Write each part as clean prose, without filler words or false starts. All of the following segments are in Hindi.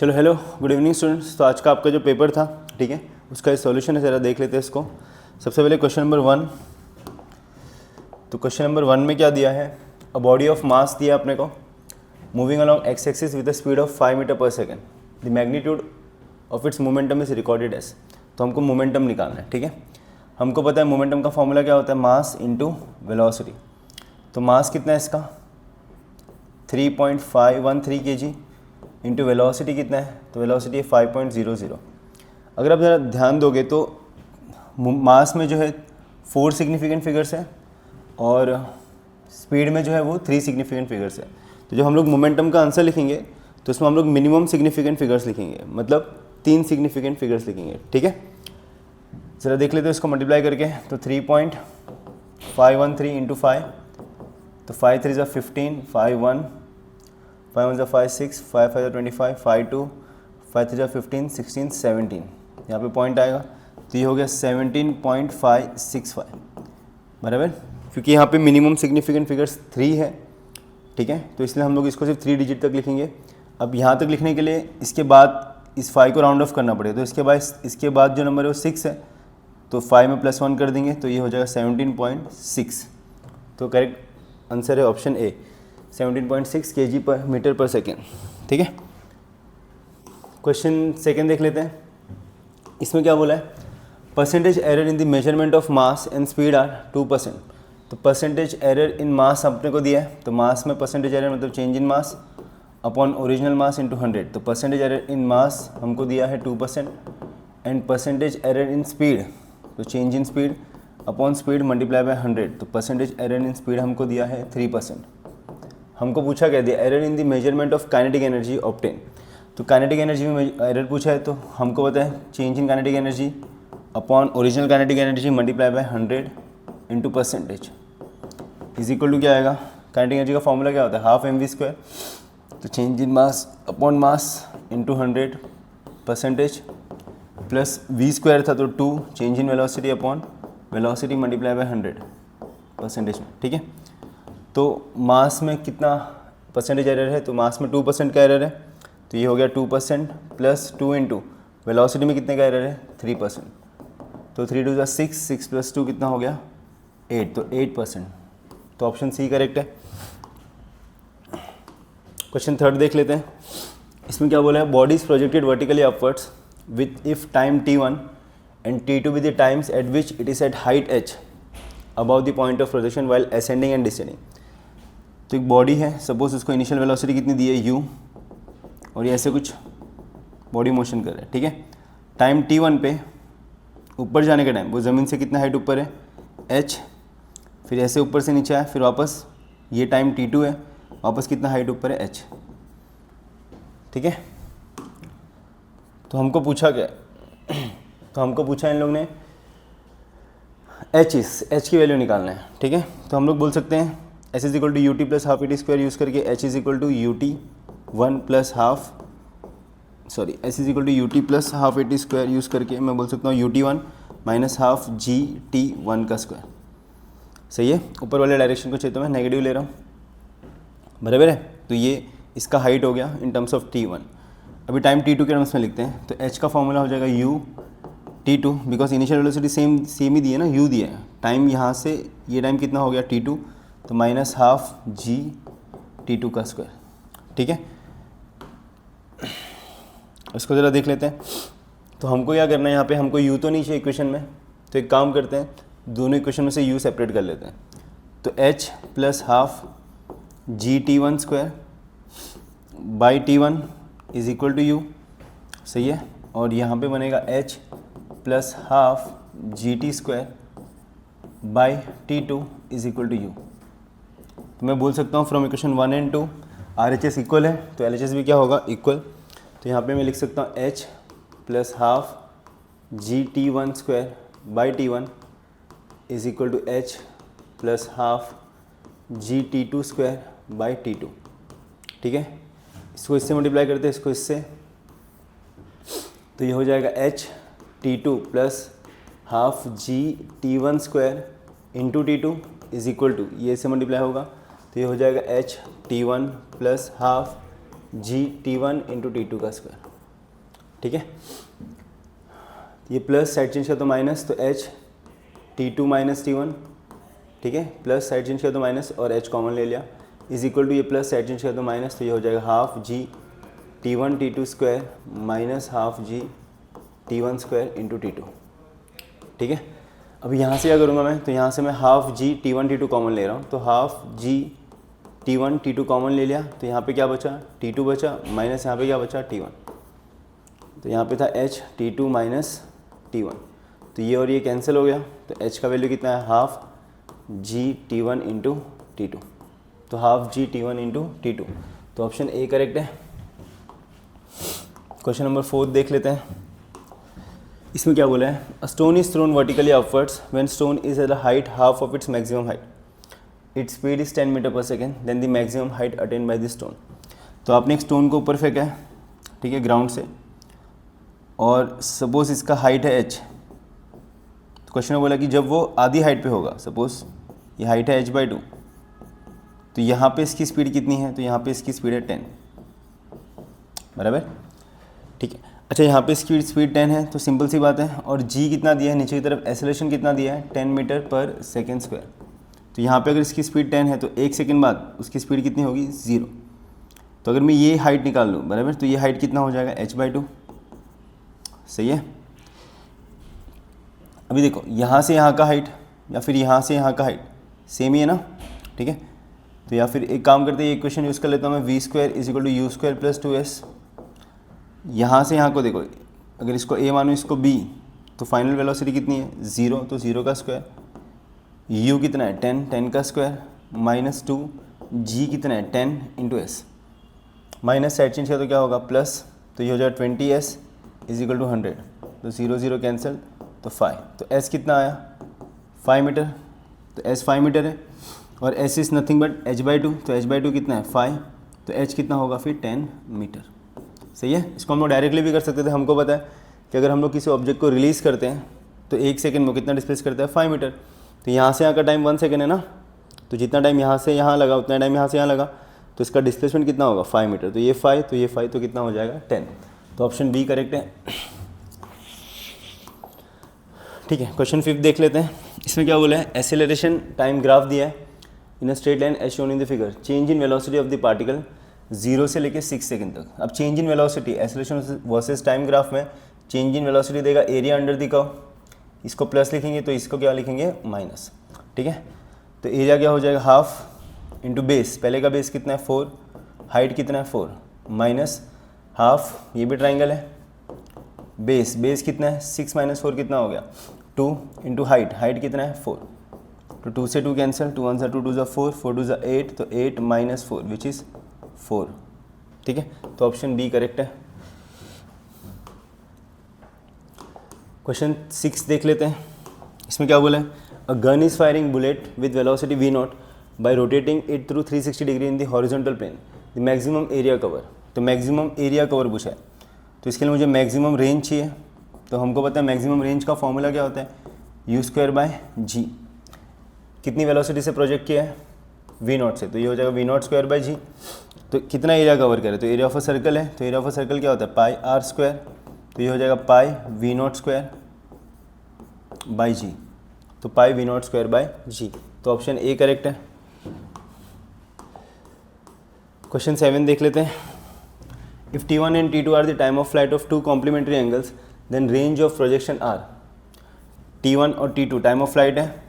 चलो हेलो गुड इवनिंग स्टूडेंट्स। तो आज का आपका जो पेपर था, ठीक है, उसका सॉल्यूशन है, ज़रा देख लेते हैं इसको। सबसे पहले क्वेश्चन नंबर 1। तो क्वेश्चन नंबर 1 में क्या दिया है? अ बॉडी ऑफ मास दिया अपने को, moving along X axis with the speed of 5 metre per second. The magnitude of its momentum is recorded as. तो हमको मोमेंटम निकालना है, ठीक है। हमको पता है मोमेंटम का फॉर्मूला क्या होता है, मास इंटू वेलोसिटी। तो मास कितना है इसका 3.513 kg इंटू वेलोसिटी कितना है, तो वेलोसिटी है 5.00। अगर आप ज़रा ध्यान दोगे तो मास में जो है 4 सिग्निफिकेंट फिगर्स है और स्पीड में जो है वो 3 सिग्निफिकेंट फिगर्स है। तो जब हम लोग मोमेंटम का आंसर लिखेंगे तो उसमें हम लोग मिनिमम सिग्निफिकेंट फिगर्स लिखेंगे, मतलब 3 सिग्निफिकेंट फिगर्स लिखेंगे, ठीक है। ज़रा देख लेते हैं इसको मल्टीप्लाई करके। तो 3.513 इंटू 5, तो 5 3 15, 5 1 5 1 5 6, 5 5 25, 5 2 5 3 15 16 17, यहाँ पे पॉइंट आएगा। तो ये हो गया 17.565 बराबर, क्योंकि यहाँ पे मिनिमम सिग्निफिकेंट फिगर्स 3 है, ठीक है। तो इसलिए हम लोग इसको सिर्फ 3 डिजिट तक लिखेंगे। अब यहाँ तक लिखने के लिए इसके बाद इस 5 को राउंड ऑफ करना पड़ेगा। तो इसके बाद जो नंबर है वो 6 है, तो 5 में +1 कर देंगे तो ये हो जाएगा 17.6। तो करेक्ट आंसर है ऑप्शन ए, 17.6 kg पर मीटर पर सेकेंड, ठीक है। क्वेश्चन सेकेंड देख लेते हैं। इसमें क्या बोला है, percentage error in the measurement of mass and speed are 2%। तो परसेंटेज एरर इन मास अपने को दिया है, तो मास में परसेंटेज एरर मतलब change in mass upon original mass into 100। तो परसेंटेज एरर इन मास हमको दिया है 2% and percentage error in speed, तो change in speed upon speed multiply by 100। तो परसेंटेज एरर इन स्पीड हमको दिया है 3%। हमको पूछा क्या दिया, error in the measurement of kinetic energy obtain. तो काइनेटिक एनर्जी में एरर पूछा है, तो हमको पता है change in kinetic energy upon original kinetic energy multiply by 100 into percentage is equal to क्या आएगा। काइनेटिक एनर्जी का फॉर्मूला क्या होता है, हाफ mv²। तो चेंज इन mass upon mass into 100 percentage plus v² था तो 2 change in velocity upon velocity multiply by 100 percentage में, ठीक है। तो मास में कितना परसेंटेज एरर है, तो मास में 2% का एरर है, तो ये हो गया 2% प्लस 2 इंटू वेलोसिटी में कितने का एरर है 3%। तो 3 2 6, 6 प्लस 2 कितना हो गया 8, तो 8%। तो ऑप्शन सी करेक्ट है। क्वेश्चन थर्ड देख लेते हैं। इसमें क्या बोला है, body is projected vertically upwards with if time t1 and t2 with the times at which it is at height h about the point of projection while ascending and descending. तो एक बॉडी है, सपोज उसको इनिशियल वेलोसिटी कितनी दी है u, और ये ऐसे कुछ बॉडी मोशन कर रहा है, ठीक है। टाइम t1 पे ऊपर जाने का टाइम, वो ज़मीन से कितना हाइट ऊपर है h, फिर ऐसे ऊपर से नीचे आया, फिर वापस ये टाइम t2 है, वापस कितना हाइट ऊपर है h, ठीक है। तो हमको पूछा क्या तो हमको पूछा इन लोग ने h की वैल्यू निकालना है, ठीक है। तो हम लोग बोल सकते हैं s is equal to ut plus half et square use करके h is equal to ut1 plus half s is equal to ut plus half et square use करके मैं बोल सकता हूँ ut1 माइनस हाफ gt1 का स्क्वायर। सही है, ऊपर वाले डायरेक्शन को चाहिए तो मैं नेगेटिव ले रहा हूँ, बराबर है। तो ये इसका हाइट हो गया इन टर्म्स ऑफ t1। अभी टाइम t2 के टर्म्स में लिखते हैं, तो h का फॉर्मूला हो जाएगा u t2, because initial velocity same ही दी है ना, u दिया है। टाइम यहाँ से ये टाइम कितना हो गया t2, तो माइनस हाफ g t2 का स्क्वायर, ठीक है। इसको ज़रा देख लेते हैं। तो हमको क्या करना है, यहाँ पे हमको u तो नहीं चाहिए इक्वेशन में, तो एक काम करते हैं, दोनों इक्वेशन में से u सेपरेट कर लेते हैं। तो h plus half gt1 square by t1 is equal to u, सही है। और यहाँ पे बनेगा h plus half gt square by t2 is equal to u। तो मैं बोल सकता हूँ from equation 1 and 2 RHS equal है, तो LHS भी क्या होगा इक्वल। तो यहाँ पे मैं लिख सकता हूँ h plus half gt1 square by t1 is equal to h plus half gt2 square by t2, ठीक है। इसको इससे मल्टीप्लाई करते हैं, इसको इससे, तो ये हो जाएगा h t2 plus half gt1 square into t2 is equal to, ये इससे मल्टीप्लाई होगा तो ये हो जाएगा h t1 plus half G T1 into T2 का स्क्वायर, ठीक है। ये प्लस साइड चेंज किया तो माइनस, तो H T2 माइनस T1, ठीक है, प्लस साइड चेंज किया तो माइनस और H कॉमन ले लिया, इज इक्वल टू ये प्लस साइड चेंज किया तो माइनस, तो ये हो जाएगा half G T1 T2 square minus half G T1 square into T2, ठीक है। अब यहाँ से क्या करूँगा मैं, तो यहाँ से मैं half G T1 T2 common ले रहा हूँ, तो half G T1 T2 common ले लिया, तो यहाँ पे क्या बचा T2 बचा, माइनस यहाँ पे क्या बचा T1, तो यहाँ पे था H T2 माइनस T1, तो ये और ये कैंसिल हो गया, तो H का वैल्यू कितना है half G T1 into T2, तो half G T1 into T2, तो ऑप्शन ए करेक्ट है। क्वेश्चन नंबर 4 देख लेते हैं। इसमें क्या बोला है, a stone is thrown vertically upwards when stone is at the height half of its maximum height, its speed is 10 metre per second, then the maximum height attain by the stone. तो आपने एक स्टोन को ऊपर फेंका है, ठीक है, ग्राउंड से, और सपोज इसका हाइट है h, तो क्वेश्चन में बोला कि जब वो आधी हाइट पे होगा, सपोज ये हाइट है h/2, तो यहाँ पे इसकी स्पीड कितनी है, तो यहाँ पे इसकी स्पीड है 10, बराबर, ठीक है। अच्छा, यहाँ पे इसकी स्पीड 10 है, तो सिंपल सी बात है, और g कितना दिया है नीचे की तरफ, एक्सेलरेशन कितना दिया है 10 मीटर पर सेकेंड स्क्वायर, तो यहाँ पे अगर इसकी स्पीड 10 है तो 1 सेकेंड बाद उसकी स्पीड कितनी होगी 0, तो अगर मैं ये हाइट निकाल लूँ, बराबर, तो ये हाइट कितना हो जाएगा h/2, सही है। अभी देखो यहाँ से यहाँ का हाइट या फिर यहाँ से यहाँ का हाइट सेम ही है ना, ठीक है, तो या फिर एक काम करते हैं, ये इक्वेशन यूज़ कर लेता हूँ मैं, v square is equal to u square plus 2s, यहाँ से यहाँ को देखो, अगर इसको a मानो इसको b, तो फाइनल वेलोसिटी कितनी है 0, तो 0 का स्क्वायर, u कितना है 10 का स्क्वायर माइनस 2, g कितना है 10 into S, minus side change किया तो क्या होगा प्लस, तो ये हो जाएगा 20s इज इक्वल टू 100, तो 0 0 कैंसिल, तो 5, तो s कितना आया 5 मीटर, तो s 5 मीटर है, और s is nothing but h/2, तो h/2 कितना है 5, तो h कितना होगा फिर 10 मीटर, सही है। इसको हम लोग डायरेक्टली भी कर सकते थे, हमको पता है कि अगर हम लोग किसी ऑब्जेक्ट को रिलीज़ करते हैं तो 1 सेकंड में कितना डिस्प्लेस करता है 5 मीटर, तो यहाँ से यहाँ का टाइम 1 सेकंड है ना, तो जितना टाइम यहाँ से यहाँ लगा उतना टाइम यहाँ से यहाँ लगा, तो इसका डिस्प्लेसमेंट कितना होगा 5 मीटर, तो ये 5, तो ये 5, तो कितना हो जाएगा 10, तो ऑप्शन बी करेक्ट है, ठीक है। क्वेश्चन 5 देख लेते हैं। इसमें क्या बोला है, एक्सेलरेशन टाइम ग्राफ दिया है in a straight line as shown in the figure, change in velocity of the particle 0 से लेके 6 सेकंड तक। अब change in velocity acceleration versus time graph में चेंज इन वेलोसिटी देगा एरिया अंडर द कर्व, इसको प्लस लिखेंगे तो इसको क्या लिखेंगे माइनस, ठीक है। तो एरिया क्या हो जाएगा हाफ इंटू बेस, पहले का बेस कितना है 4, हाइट कितना है 4, माइनस हाफ, ये भी ट्राइंगल है, बेस कितना है 6 माइनस 4 कितना हो गया 2 इंटू हाइट, हाइट कितना है 4, तो 2 से 2 कैंसिल, 2 1 2 2 4, 4 2 8, तो 8 माइनस 4 विच इज़ 4, ठीक है, तो ऑप्शन बी करेक्ट है। क्वेश्चन 6 देख लेते हैं। इसमें क्या बोला है, a gun is firing bullet with velocity v0 by rotating it through 360 degree in the horizontal plane, the maximum area cover, तो मैक्सिमम एरिया कवर पूछा है, तो इसके लिए मुझे मैक्सिमम रेंज चाहिए, तो हमको पता है मैक्सिमम रेंज का फॉर्मूला क्या होता है u²/g, कितनी वेलोसिटी से प्रोजेक्ट किया है v0 से, तो ये हो जाएगा v0² तो कितना एरिया कवर करे, तो एरिया ऑफ अ सर्कल है, तो एरिया ऑफ अ सर्कल क्या होता है πr², तो ये हो जाएगा πv0²/g, तो πv0²/g, तो ऑप्शन ए करेक्ट है। क्वेश्चन 7 देख लेते हैं। If T1 and T2 are the time of flight of 2 complementary angles then range of projection are, T1 और T2 टाइम ऑफ फ्लाइट है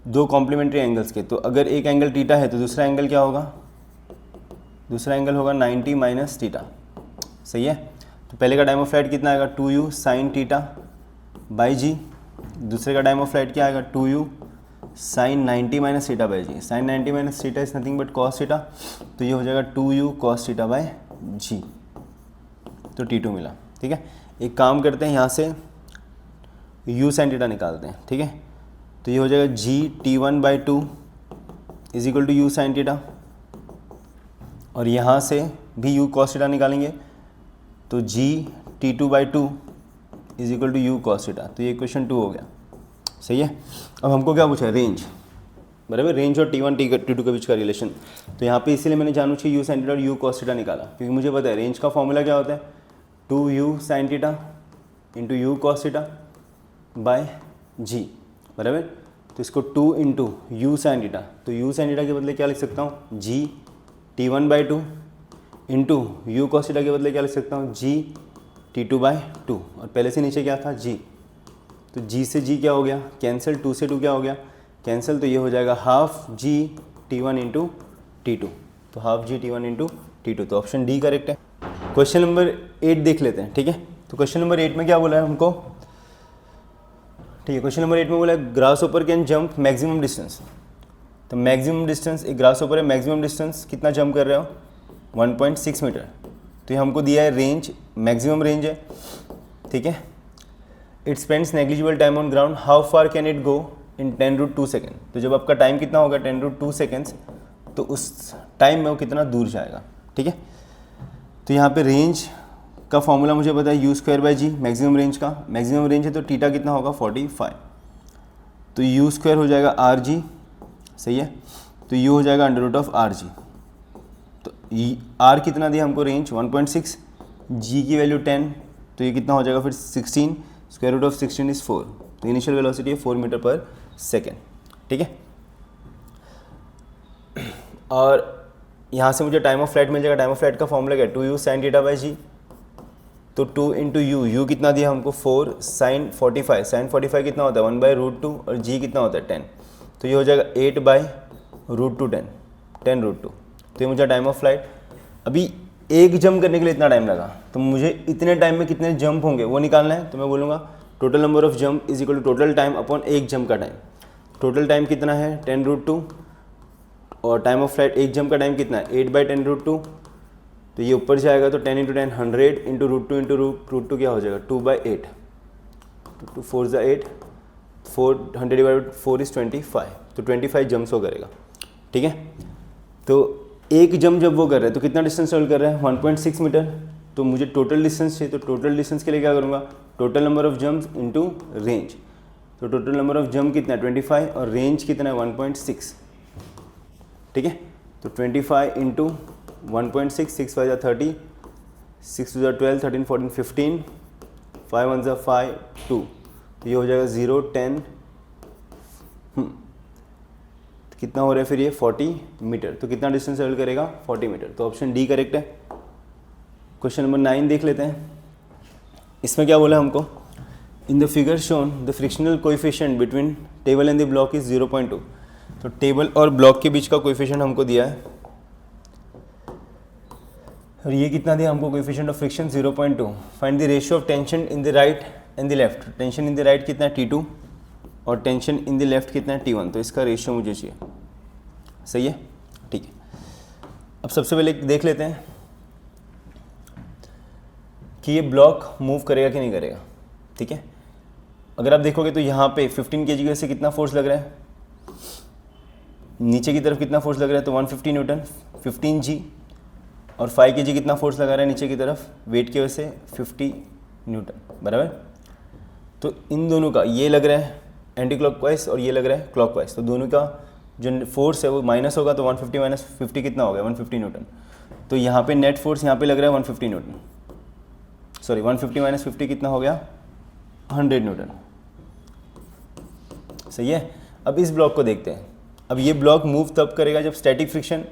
2 कॉम्प्लीमेंट्री एंगल्स के, तो अगर एक एंगल थीटा है तो दूसरा एंगल क्या होगा, दूसरा एंगल होगा 90 माइनस थीटा, सही है। तो पहले का टाइम ऑफ फ्लाइट कितना आएगा 2u साइन θ/g, दूसरे का टाइम ऑफ फ्लाइट क्या आएगा 2u sine 90 minus θ/g, sine 90 minus θ is nothing but cos θ, तो ये हो जाएगा 2u cos θ/g, तो T2 मिला, ठीक है। एक काम करते हैं, यहाँ से u साइन θ निकालते हैं, ठीक है, तो ये हो जाएगा g T1/2 is equal to u sine θ, और यहाँ से भी u cos θ निकालेंगे, तो g T2/2 is equal to u cos θ, तो ये क्वेश्चन 2 हो गया, सही है। अब हमको क्या पूछा है रेंज, बराबर, रेंज और T1 T2 के बीच का रिलेशन। तो यहाँ पे इसीलिए मैंने जानू चाहिए यू साइन थीटा और यू कॉस थीटा निकाला, क्योंकि मुझे पता है रेंज का फॉर्मूला क्या होता है, 2u sine theta into U cos theta by G, बराबर। तो इसको 2 इंटू यू साइन थीटा, तो यू साइन थीटा के बदले क्या लिख सकता हूँ, G T1/2 into U cos theta के बदले क्या लिख सकता हूँ, जी T2/2, और पहले से नीचे क्या था, जी। तो जी से जी क्या हो गया, कैंसिल, 2 से 2 क्या हो गया, कैंसिल। तो ये हो जाएगा half G T1 into T2, तो half G T1 into T2, तो ऑप्शन डी करेक्ट है। क्वेश्चन नंबर 8 देख लेते हैं, ठीक है। तो क्वेश्चन नंबर 8 में क्या बोला है हमको, ठीक है। क्वेश्चन नंबर 8 में बोला है ग्रास ओपर कैन जंप मैक्सिमम डिस्टेंस। तो मैक्सिमम डिस्टेंस, एक ग्रास ओपर है, मैक्सिमम डिस्टेंस कितना जंप कर रहे हो, 1.6 मीटर। तो ये हमको दिया है रेंज, मैक्सिमम रेंज है, ठीक है। It spends negligible time on ground, how far can it go in 10√2 second. तो जब आपका टाइम कितना होगा 10√2 सेकेंड्स, तो उस टाइम में वो कितना दूर जाएगा, ठीक है। तो यहाँ पे रेंज का फॉर्मूला मुझे पता है u²/g, मैक्सिमम रेंज का, मैक्सिमम रेंज है तो थीटा कितना होगा 45, तो u² हो जाएगा rg, सही है। तो u हो जाएगा √rg। तो r कितना दिया हमको, रेंज 1.6, g की वैल्यू 10, तो ये कितना हो जाएगा फिर 16, √16 इज़ 4, तो इनिशियल वेलोसिटी है 4 मीटर पर सेकेंड, ठीक है। और यहाँ से मुझे टाइम ऑफ फ्लाइट मिल जाएगा। टाइम ऑफ फ्लाइट का फॉर्मूला क्या है, 2u साइन थीटा बाई जी, तो 2 इंटू यू कितना दिया हमको 4 साइन 45, साइन 45 कितना होता है 1/√2, और जी कितना होता है 10, तो ये हो जाएगा 8/√2 10√2। तो ये मुझे टाइम ऑफ फ्लाइट, अभी एक जंप करने के लिए इतना टाइम लगा, तो मुझे इतने टाइम में कितने जंप होंगे वो निकालना है। तो मैं बोलूँगा total number of jump is equal to total time upon एक जंप का टाइम। टोटल टाइम कितना है 10√2, और टाइम ऑफ फ्लाइट एक जंप का टाइम कितना है 8/10√2, तो ये ऊपर जाएगा तो 10 × 10 100 इंटू √2 इंटू √2 क्या हो जाएगा 2/8, तो 4 × 8, 400/4 इज़ 25, तो 25 जंप्स वो करेगा, ठीक है। तो एक जंप जब वो कर रहे हैं तो कितना डिस्टेंस ट्रेवल कर रहे हैं 1.6 मीटर, तो मुझे टोटल डिस्टेंस चाहिए, तो टोटल डिस्टेंस के लिए क्या करूँगा, total number of jumps into range. तो टोटल नंबर ऑफ जंप कितना है 25, और रेंज कितना है 1.6, ठीक है। तो 25 इंटू 1.6, 6 5 30, 6 2 12, 13 14 15, 5 1 5 2, तो ये हो जाएगा 0 10, तो कितना हो रहा है फिर ये 40 मीटर। तो कितना डिस्टेंस ट्रेवल करेगा 40 मीटर, तो ऑप्शन डी करेक्ट है। क्वेश्चन नंबर 9 देख लेते हैं। इसमें क्या बोला हमको, इन the figure shown the frictional coefficient between table and the block is 0.2। तो टेबल और ब्लॉक के बीच का कोएफिशिएंट हमको दिया है, और ये कितना दिया हमको, coefficient of friction 0.2। Find the ratio of tension in the right and the left. Tension in the right कितना है T2, और टेंशन इन द लेफ्ट कितना है T1, तो इसका रेशियो मुझे चाहिए, सही है, ठीक है। अब सबसे पहले देख लेते हैं कि ये ब्लॉक मूव करेगा कि नहीं करेगा, ठीक है। अगर आप देखोगे तो यहाँ पे 15 kg की वजह से कितना फोर्स लग रहा है, नीचे की तरफ कितना फोर्स लग रहा है, तो 150 न्यूटन 15 G, और 5 kg कितना फोर्स लगा रहा है नीचे की तरफ वेट की वजह से 50 न्यूटन, बराबर। तो इन दोनों का ये लग रहा है एंटी क्लॉकवाइज और ये लग रहा है क्लॉकवाइज, तो दोनों का जो फोर्स है वो माइनस होगा, तो 150 माइनस 50 कितना हो गया 150 न्यूटन। तो यहाँ पे नेट फोर्स यहाँ पे लग रहा है 150 न्यूटन, सॉरी 150 माइनस 50 कितना हो गया 100 न्यूटन, सही है। अब इस ब्लॉक को देखते हैं। अब ये ब्लॉक मूव तब करेगा जब स्टैटिक फ्रिक्शन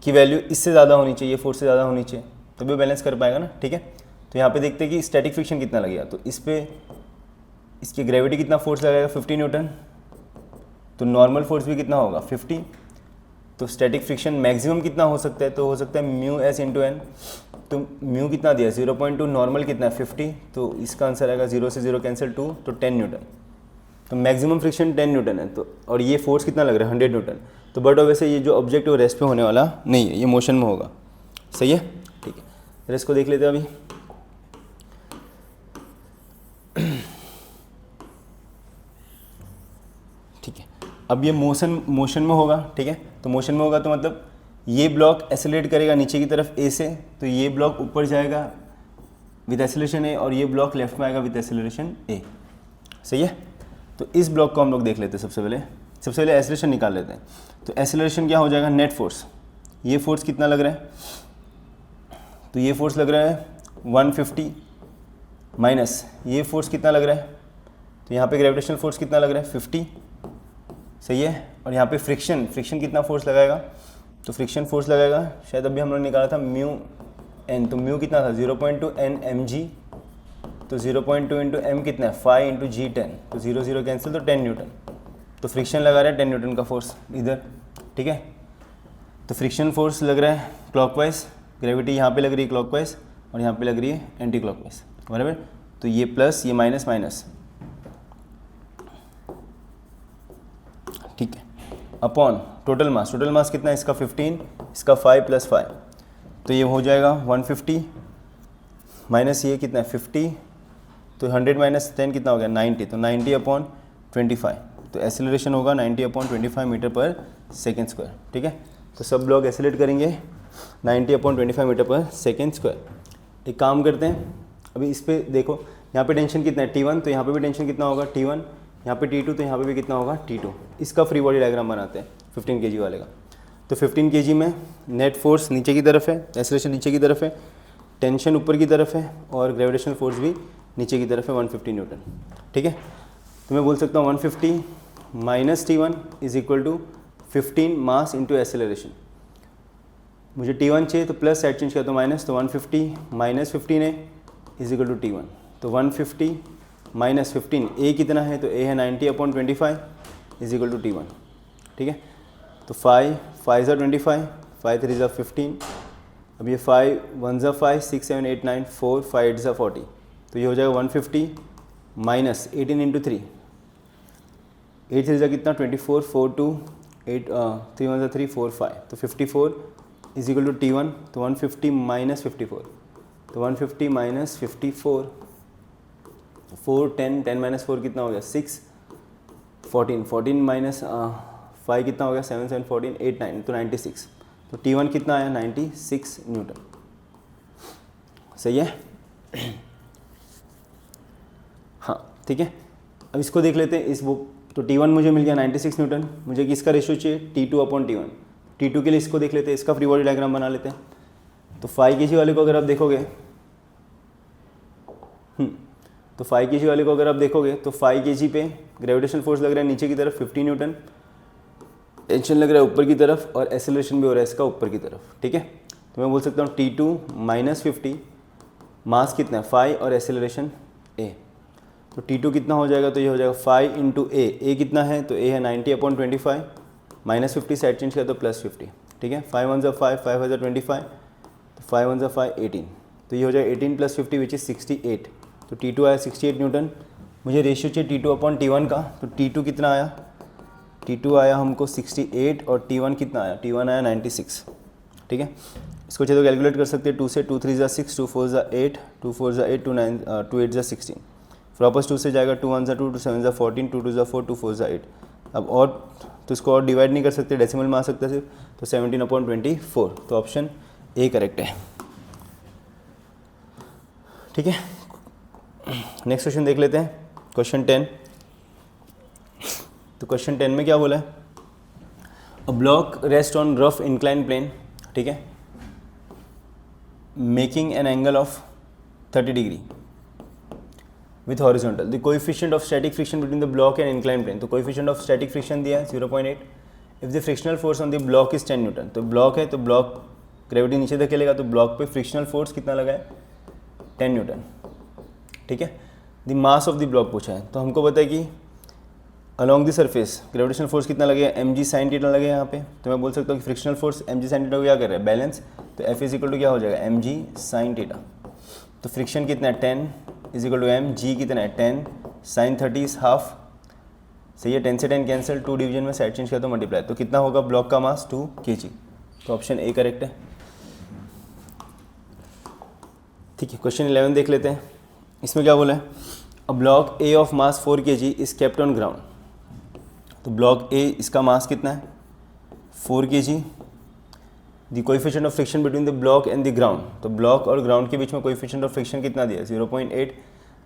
की वैल्यू इससे ज़्यादा होनी चाहिए, फोर्स से ज़्यादा होनी चाहिए, तभी वो बैलेंस कर पाएगा ना, ठीक है। तो यहाँ पे देखते हैं कि स्टैटिक फ्रिक्शन कितना लगेगा, तो इस पे इसकी ग्रेविटी कितना फोर्स लगेगा 50 न्यूटन, तो नॉर्मल फोर्स भी कितना होगा 50, तो स्टैटिक फ्रिक्शन मैक्सिमम कितना हो सकता है, तो हो सकता है μs × n, तो म्यू कितना दिया 0.2, नॉर्मल कितना है 50, तो इसका आंसर आएगा 0 से 0 कैंसिल 2, तो 10 न्यूटन। तो मैक्सिमम फ्रिक्शन 10 न्यूटन है, तो और ये फोर्स कितना लग रहा है 100 न्यूटन, तो बट वैसे ये जो ऑब्जेक्ट है वो रेस्ट पे होने वाला नहीं है, ये मोशन में होगा, सही है, ठीक है। रेस्ट को देख लेते हैं अभी। ठीक है, अब ये मोशन में होगा, ठीक है। तो मोशन में होगा तो मतलब ये ब्लॉक एक्सेलरेट करेगा नीचे की तरफ ए से, तो ये ब्लॉक ऊपर जाएगा विद एक्सेलरेशन ए, और ये ब्लॉक लेफ्ट में आएगा विद एक्सेलरेशन ए, सही है। तो इस ब्लॉक को हम लोग देख लेते हैं सबसे पहले। सबसे पहले एसेलरेशन निकाल लेते हैं। तो एसेलरेशन क्या हो जाएगा, नेट फोर्स, ये फोर्स कितना लग रहा है, तो ये फोर्स लग रहा है 150 माइनस ये फोर्स कितना लग रहा है, तो यहाँ पे ग्रेविटेशनल फोर्स कितना लग रहा है 50, सही है। और यहाँ पे फ्रिक्शन कितना फोर्स लगाएगा, तो फ्रिक्शन फोर्स लगाएगा शायद अभी हम लोगों ने निकाला था म्यू एन, तो म्यू कितना था 0.2 एन एम जी, तो 0.2 इंटू एम कितना है 5 इंटू जी 10, तो 0 0 कैंसिल, तो 10 न्यूटन, तो फ्रिक्शन लगा रहा है 10 न्यूटन का फोर्स इधर, ठीक है। तो फ्रिक्शन फोर्स लग रहा है क्लॉकवाइज, ग्रेविटी यहाँ पे लग रही है क्लॉकवाइज और यहाँ पे लग रही है एंटी क्लॉकवाइज, बराबर। तो ये प्लस ये माइनस माइनस, ठीक है, अपॉन टोटल मास कितना है इसका 15, इसका 5 + 5, तो ये हो जाएगा 150 माइनस ये कितना है 50, तो 100 - 10 कितना हो गया 90, तो 90/25, तो एसेलरेशन होगा 90/25 मीटर पर सेकेंड स्क्वायर, ठीक है। तो सब लोग एसेलेट करेंगे 90/25 मीटर पर सेकेंड स्क्वायर। एक काम करते हैं, अभी इस पर देखो, यहाँ पे टेंशन कितना है T1, तो यहाँ पे भी टेंशन कितना होगा T1, यहाँ पे T2, तो यहाँ पे भी कितना होगा T2। इसका फ्री बॉडी डायग्राम बनाते हैं 15 kg वाले का। तो 15 kg में नेट फोर्स नीचे की तरफ है, एसेलरेशन नीचे की तरफ है, टेंशन ऊपर की तरफ है और ग्रेविटेशनल फोर्स भी नीचे की तरफ है 150 न्यूटन, ठीक है। तो मैं बोल सकता हूँ 150 minus T1 is equal to 15 mass into acceleration. मुझे T1 चाहिए तो प्लस साइड चेंज किया तो माइनस, तो 150 minus 15 is equal to T1, तो 150 माइनस 15 ए कितना है, तो ए है 90/25 इज इक्वल टू T1, ठीक है। तो 5 5 × 25, 5 3 × 15, अब ये 5 1 × 5 6 7 8 9 4 5 8 × 40, तो ये हो जाएगा 150 माइनस 18 × 3, 8 3 कितना 24 4 2 8 3 1 3 4 5, तो 54 इज इक्वल टू T1, तो 150 माइनस 54, तो 150 माइनस 54, 4 10 10 माइनस 4 कितना हो गया 6, 14 14 माइनस 5 कितना हो गया 7 7 14 8 9, तो 96, तो T1 कितना आया 96 न्यूटन, सही है। हाँ ठीक है, अब इसको देख लेते हैं, इस बुक तो T1 मुझे मिल गया 96 न्यूटन, मुझे किसका रेशियो चाहिए T2/T1, T2 के लिए इसको देख लेते हैं, इसका फ्री बॉडी डायग्राम बना लेते हैं। तो 5 kg वाले को अगर आप देखोगे, तो 5 kg वाले को अगर आप देखोगे तो 5 kg पे ग्रेविटेशनल फोर्स लग रहा है नीचे की तरफ 50 न्यूटन, टेंशन लग रहा है ऊपर की तरफ और एसेलरेशन भी हो रहा है इसका ऊपर की तरफ, ठीक है। तो मैं बोल सकता हूँ T2 माइनस 50, मास कितना है 5 और एसेलरेशन a, तो T2 कितना हो जाएगा, तो ये हो जाएगा 5 इंटू a कितना है, तो a है 90/25 माइनस 50 साइड चेंज किया तो प्लस 50, ठीक है। 5 1 × 5 5 × 25, तो 5 1 × 5 18, तो ये हो जाएगा 18 + 50 विच इज़ 68, तो T2 आया 68 न्यूटन। मुझे रेशियो चाहिए T2/T1 का, तो T2 कितना आया, T2 आया हमको 68 और T1 कितना आया, T1 आया 96, ठीक है। इसको चाहिए तो कैलकुलेट कर सकते हैं, 2 से 2 3 = 6, 2 4 = 8, 2 4 = 8, 2 9 2 8 = 16, फिर वापस 2 से जाएगा, 2 1 = 2, 2 7 = 14, 2 2 = 4, 2 4 = 8। अब और तो इसको और डिवाइड नहीं कर सकते, डेसिमल में आ सकता है सिर्फ, तो 17/24, तो ऑप्शन ए करेक्ट है, ठीक है। नेक्स्ट क्वेश्चन देख लेते हैं, क्वेश्चन 10। तो क्वेश्चन 10 में क्या बोला है, a block rest on rough incline plane, ठीक है, making an angle of 30 degree with horizontal, the coefficient of static friction between the block and incline plane, तो कोएफिशिएंट ऑफ स्टैटिक फ्रिक्शन दिया है 0.8, if the frictional force on the block is 10 newton, तो ब्लॉक है तो ब्लॉक ग्रेविटी नीचे धकेलेगा, तो ब्लॉक पे फ्रिक्शनल फोर्स कितना लगा है 10 न्यूटन, ठीक है। The mass of the block पूछा है, तो हमको पता है कि along the surface gravitational force कितना लगेगा mg sin थीटा लगेगा यहाँ पे, तो मैं बोल सकता हूँ कि frictional force mg sin theta को क्या कर रहा है बैलेंस, तो F = क्या हो जाएगा mg sin थीटा, तो फ्रिक्शन कितना है 10 = m, g कितना है 10, sin 30 इज हाफ, सही है, 10 से 10 कैंसिल, 2 डिवीजन में साइड चेंज किया तो मल्टीप्लाई, तो कितना होगा ब्लॉक का मास 2 kg, तो ऑप्शन ए करेक्ट है, ठीक है। क्वेश्चन 11 देख लेते हैं, इसमें क्या बोला है, a block A of mass 4 kg is kept on ground, तो ब्लॉक ए इसका मास कितना है 4 kg, the coefficient of friction between the block and the ground, तो ब्लॉक और ग्राउंड के बीच में कोएफिशिएंट ऑफ फ्रिक्शन कितना दिया है 0.8,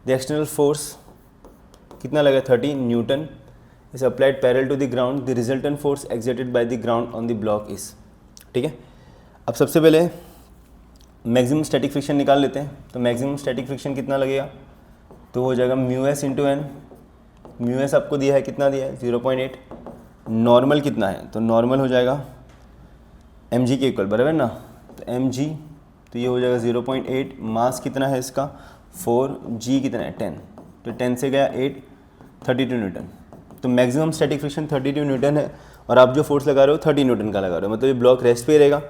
द एक्सटर्नल फोर्स कितना लगा 30 newton, is applied parallel to the ground, the resultant force exerted by the ground on the block is. ठीक है, अब सबसे पहले मैक्सिमम स्टैटिक फ्रिक्शन निकाल लेते हैं। तो मैक्सिमम स्टैटिक फ्रिक्शन कितना लगेगा, तो हो जाएगा mu s into N. Mu s आपको दिया है, कितना दिया है 0.8। नॉर्मल कितना है, तो नॉर्मल हो जाएगा एम जी के इक्वल, बराबर ना। तो एम जी, तो ये हो जाएगा 0.8। मास कितना है इसका 4, जी कितना है 10, तो 10 से गया 8, 32 न्यूटन। तो मैक्सिमम स्टैटिक फ्रिक्शन 32 न्यूटन है, और आप जो फोर्स लगा रहे हो 30 न्यूटन का लगा रहे हो, मतलब ये ब्लॉक रेस्ट पे रहेगा,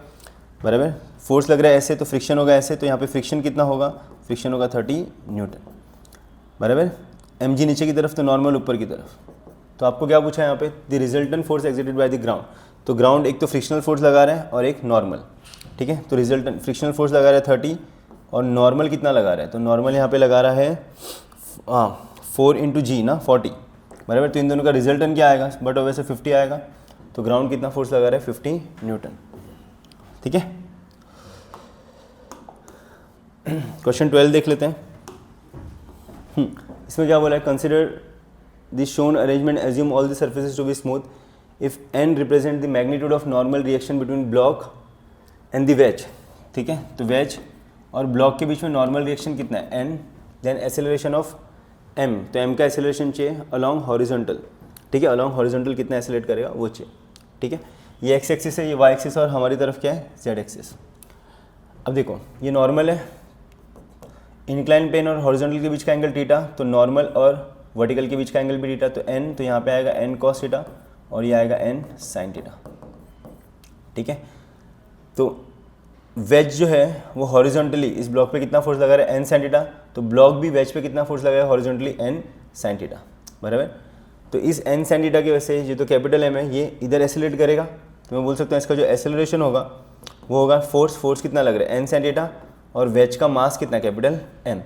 बराबर। फोर्स लग रहा है ऐसे, तो फ्रिक्शन होगा ऐसे, तो यहाँ पे फ्रिक्शन कितना होगा, फ्रिक्शन होगा 30 न्यूटन, बराबर। एम जी नीचे की तरफ, तो नॉर्मल ऊपर की तरफ। तो आपको क्या पूछा है यहाँ पे, the resultant force exerted by the ground. तो ग्राउंड एक तो फ्रिक्शनल फोर्स लगा रहा है और एक नॉर्मल, ठीक है। तो रिजल्टेंट फ्रिक्शनल फोर्स लगा रहा है 30, और नॉर्मल कितना लगा रहा है, तो नॉर्मल यहाँ पे लगा रहा है 4 इंटू जी ना 40, बराबर। तो इन दोनों का रिजल्टेंट क्या आएगा, बट वैसे 50 आएगा। तो ग्राउंड कितना फोर्स लगा रहा है 50 न्यूटन, ठीक है। क्वेश्चन 12 देख लेते हैं। इसमें क्या बोला है, consider this shown arrangement, assume all the surfaces to be smooth if n represent the magnitude of normal reaction between block and the wedge. ठीक है, तो वेज और ब्लॉक के बीच में नॉर्मल रिएक्शन कितना है n, then acceleration of m, तो m का एक्सेलरेशन चाहिए अलॉन्ग हॉरिजॉन्टल, ठीक है। अलॉन्ग हॉरिजॉन्टल कितना एक्सेलरेट करेगा वो चाहिए, ठीक है। ये एक्स एक्सिस है, ये वाई एक्सिस, और हमारी तरफ क्या है जेड एक्सिस। अब देखो ये नॉर्मल है, इंक्लाइन प्लेन और हॉरिजॉन्टल के बीच का एंगल थीटा, तो नॉर्मल और वर्टिकल के बीच का एंगल भी थीटा, तो n, तो यहाँ पे आएगा n cos थीटा और ये आएगा n sin थीटा, ठीक है। तो वेज जो है वो हॉरिजॉन्टली इस ब्लॉक पे कितना फोर्स लगा रहा है n sin थीटा, तो ब्लॉक भी वेज पे कितना फोर्स लगाएगा हॉरिजॉन्टली n sin थीटा, बराबर। तो इस n sin थीटा की वजह से ये तो कैपिटल M है, ये इधर एसिलेट करेगा, तो मैं बोल सकता हूँ इसका जो एसिलरेशन होगा वो होगा फोर्स कितना लग रहा है n sin थीटा, और वेज का मास कितना कैपिटल M,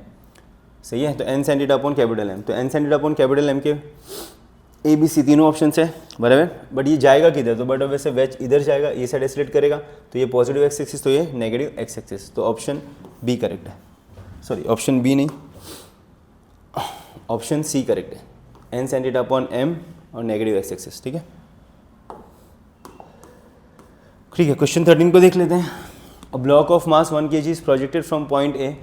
सही है। तो n sin theta upon capital M, तो n sin theta upon capital M के ए बी सी तीनों ऑप्शन है, बराबर। बट ये जाएगा किधर, तो बट वैसे वेज इधर जाएगा, ये साइड एसिलेट करेगा, तो ये पॉजिटिव एक्स एक्सिस, तो ये नेगेटिव एक्स एक्सिस, तो ऑप्शन बी करेक्ट है। सॉरी, ऑप्शन बी नहीं, ऑप्शन सी करेक्ट है, n sin theta upon M और नेगेटिव एक्स एक्सिस, ठीक है। ठीक है, क्वेश्चन 13 को देख लेते हैं। A block of mass 1 kg is projected from point A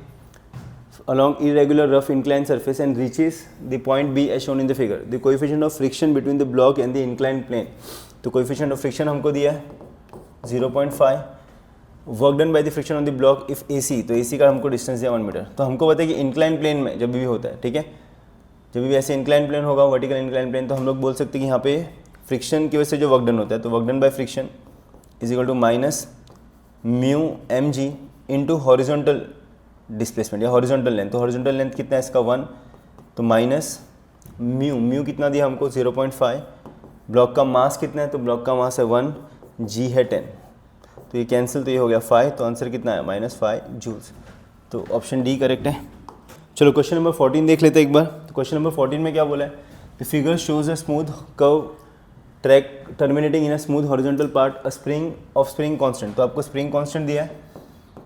along irregular rough inclined surface and reaches the point B as shown in the figure. The coefficient of friction between the block and the inclined plane. तो coefficient of friction हमको दिया है 0.5. Work done by the friction on the block if AC, तो AC का हमको डिस्टेंस दिया 1 मीटर। तो हमको पता है कि इंक्लाइन प्लेन में जब भी होता है, ठीक है, जब भी ऐसे इंक्लाइन प्लेन होगा, वर्टिकल इंक्लाइन प्लेन, तो हम लोग बोल सकते हैं कि यहाँ पे फ्रिक्शन की वजह से जो वर्क डन होता है, तो work done by friction is equal to minus mu m g into horizontal displacement या हॉरिजॉन्टल लेंथ। तो हॉरिजॉन्टल लेंथ कितना है इसका 1, तो माइनस म्यू कितना दिया हमको 0.5। ब्लॉक का मास कितना है, तो ब्लॉक का मास है 1, जी है 10, तो ये कैंसिल, तो ये हो गया 5, तो आंसर कितना है -5 जूल्स। तो ऑप्शन डी करेक्ट है। चलो क्वेश्चन नंबर 14 देख लेते हैं एक बार। तो क्वेश्चन नंबर 14 में क्या बोला है, the figure shows a smooth curve track terminating in a smooth horizontal part, a spring constant. तो आपको स्प्रिंग कांस्टेंट दिया है,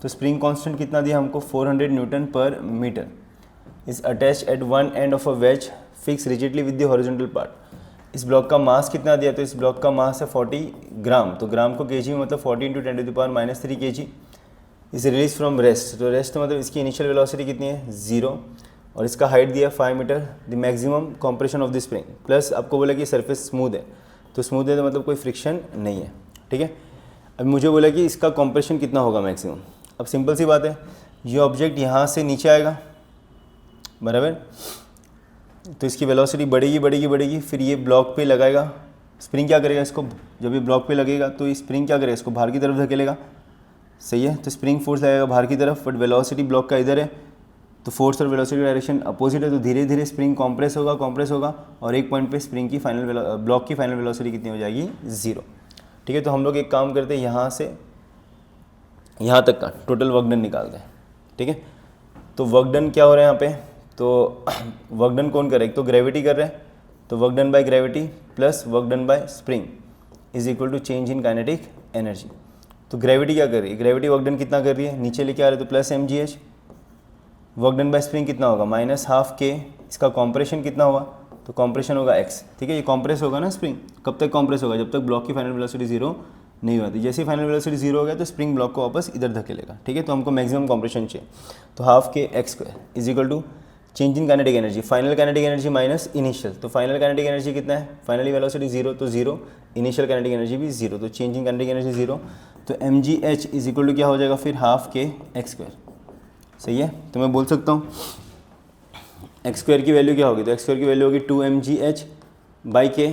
तो स्प्रिंग कांस्टेंट कितना दिया हमको 400 न्यूटन पर meter, is attach at one end of a wedge fix rigidly with the horizontal part. इस ब्लॉक का मास कितना दिया, तो इस ब्लॉक का मास है 40 ग्राम, तो ग्राम को केजी में मतलब 40 × 10⁻³ kg is release from rest. तो रेस्ट मतलब इसकी इनिशियल वेलोसिटी कितनी है 0, और इसका हाइट दिया 5 मीटर। The maximum compression of the spring, plus आपको बोला कि सरफेस स्मूथ है, तो स्मूथ है तो मतलब कोई फ्रिक्शन नहीं है, ठीक है। अब मुझे बोला कि इसका कॉम्प्रेशन कितना होगा मैक्सिमम। अब सिंपल सी बात है, ये ऑब्जेक्ट यहाँ से नीचे आएगा, बराबर, तो इसकी वेलोसिटी बढ़ेगी, फिर ये ब्लॉक पे लगाएगा, स्प्रिंग क्या करेगा इसको, जब ये ब्लॉक पे लगेगा तो ये स्प्रिंग क्या करेगा, इसको बाहर की तरफ धकेलेगा, सही है। तो स्प्रिंग फोर्स लगेगा बाहर की तरफ, बट वेलोसिटी ब्लॉक का इधर है, तो फोर्स और वेलोसिटी डायरेक्शन अपोजिट है, तो धीरे धीरे स्प्रिंग कॉम्प्रेस होगा, और एक पॉइंट पे स्प्रिंग की ब्लॉक की फाइनल वेलोसिटी कितनी हो जाएगी 0, ठीक है। तो हम लोग एक काम करते हैं, यहाँ से यहाँ तक का टोटल वर्क डन निकालते हैं, ठीक है। तो वर्क डन क्या हो रहा है यहाँ पे, तो वर्क डन कौन कर रहा है, एक तो ग्रेविटी कर रहा है, तो work done by gravity plus work done by spring is equal to change in kinetic energy. तो ग्रेविटी क्या कर रही है, ग्रेविटी वर्क डन कितना कर रही है, नीचे लेके आ रहे, तो plus mgh। Work done by spring कितना होगा -12 k, इसका कॉम्प्रेशन कितना होगा तो कॉम्प्रेशन होगा x, ठीक है। ये कॉम्प्रेस होगा ना स्प्रिंग, कब तक कॉम्प्रेस होगा, जब तक ब्लॉक की फाइनल वेलोसिटी जीरो नहीं होती। जैसे ही फाइनल वेलोसिटी जीरो हो गया तो स्प्रिंग ब्लॉक को वापस इधर धकेलेगा, ठीक है। तो हमको मैक्सिमम कॉम्प्रेशन चाहिए, तो half k x square is equal to change in kinetic energy, final kinetic energy minus initial. तो फाइनल काइनेटिक एनर्जी कितना है, फाइनली वेलोसिटी जीरो तो जीरो, इनिशियल काइनेटिक एनर्जी भी जीरो, तो change in kinetic energy zero. तो mgh इज इक्वल टू क्या हो जाएगा फिर हाफ के एक्स स्क्वायर, सही है। तो मैं बोल सकता हूँ एक्स स्क्वायर की वैल्यू क्या होगी, तो एक्स स्क्वायर की वैल्यू होगी 2mgh बाई के।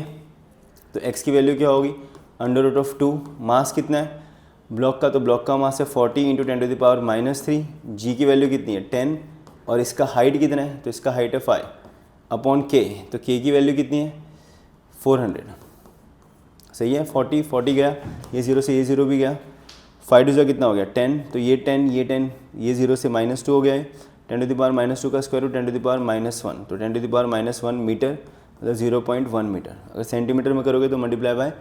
तो x की वैल्यू क्या होगी अंडर रूट ऑफ 2, मास कितना है ब्लॉक का, तो ब्लॉक का मास है 40 इंटू 10⁻³ g की वैल्यू कितनी है 10, और इसका हाइट कितना है, तो इसका हाइट है 5 अपॉन k, तो k की वैल्यू कितनी है 400, सही है। 40 गया, ये 0 से ये 0 भी गया, 5 टू कितना हो गया 10, तो ये 10 ये 10, ये 0 से -2 हो गया है, 10⁻² का स्क्वायर रूट 10⁻⁻1, तो 10⁻⁻1 मीटर मतलब 0.1 मीटर। अगर सेंटीमीटर में करोगे तो मल्टीप्लाई बाय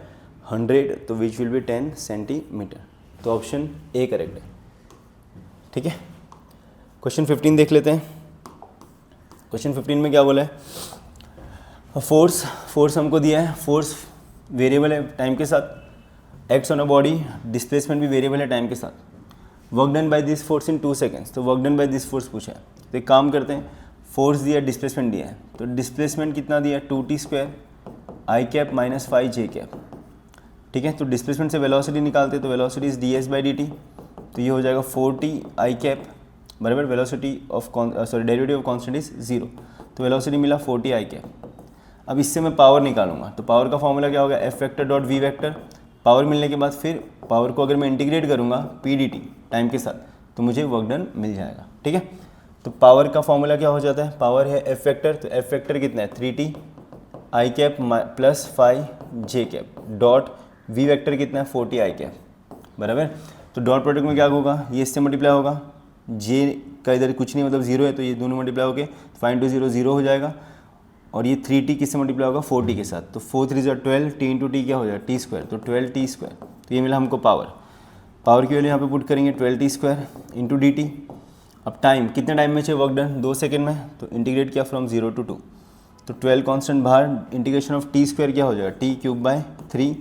100, तो विच विल बी 10 सेंटीमीटर। तो ऑप्शन ए करेक्ट है, ठीक है। क्वेश्चन 15 देख लेते हैं। क्वेश्चन 15 में क्या बोला है, फोर्स हमको दिया है, फोर्स वेरिएबल है टाइम के साथ, acts on a body, displacement भी वेरिएबल है टाइम के साथ, work done by this force in 2 seconds, तो work done by this force पूछा है। तो एक काम करते हैं, फोर्स दिया डिस्प्लेसमेंट दिया है, तो डिस्प्लेसमेंट कितना दिया 2t² i cap minus 5j cap, ठीक है। तो डिस्प्लेसमेंट से वेलोसिटी निकालते हैं, तो वेलोसिटी इज ds/dt, तो ये हो जाएगा 4t i कैप बराबर velocity of derivative of constant is 0, तो वेलोसिटी मिला 4t i कैप। अब इससे मैं पावर निकालूंगा, तो पावर का फॉर्मूला क्या होगा F vector dot v vector, power मिलने के बाद फिर पावर को अगर मैं इंटीग्रेट करूंगा pdt टाइम के साथ, तो मुझे वर्क डन मिल जाएगा, ठीक है। तो पावर का फॉर्मूला क्या हो जाता है, पावर है एफ वेक्टर, तो एफ वेक्टर कितना है 3t i cap plus 5j cap dot v vector कितना है 4t i कैप बराबर। तो डॉट प्रोडक्ट में क्या होगा, ये इससे मल्टीप्लाई होगा, j का इधर कुछ नहीं मतलब 0 है, तो ये दोनों मल्टीप्लाई होके 5 × 0 0 हो जाएगा, और ये 3t किससे मल्टीप्लाई होगा 4t के साथ, तो 4 3 12, t इंटू टी क्या हो जाएगा t², तो 12t²। तो ये मिला हमको पावर की वैल्यू यहाँ पे पुट करेंगे 12t² इंटू dt। अब टाइम कितने टाइम में चाहिए वर्क डन 2 सेकेंड में, तो इंटीग्रेट किया फ्रॉम 0 to 2, तो 12 कांस्टेंट बाहर, इंटीग्रेशन ऑफ t² क्या हो जाएगा t³/3,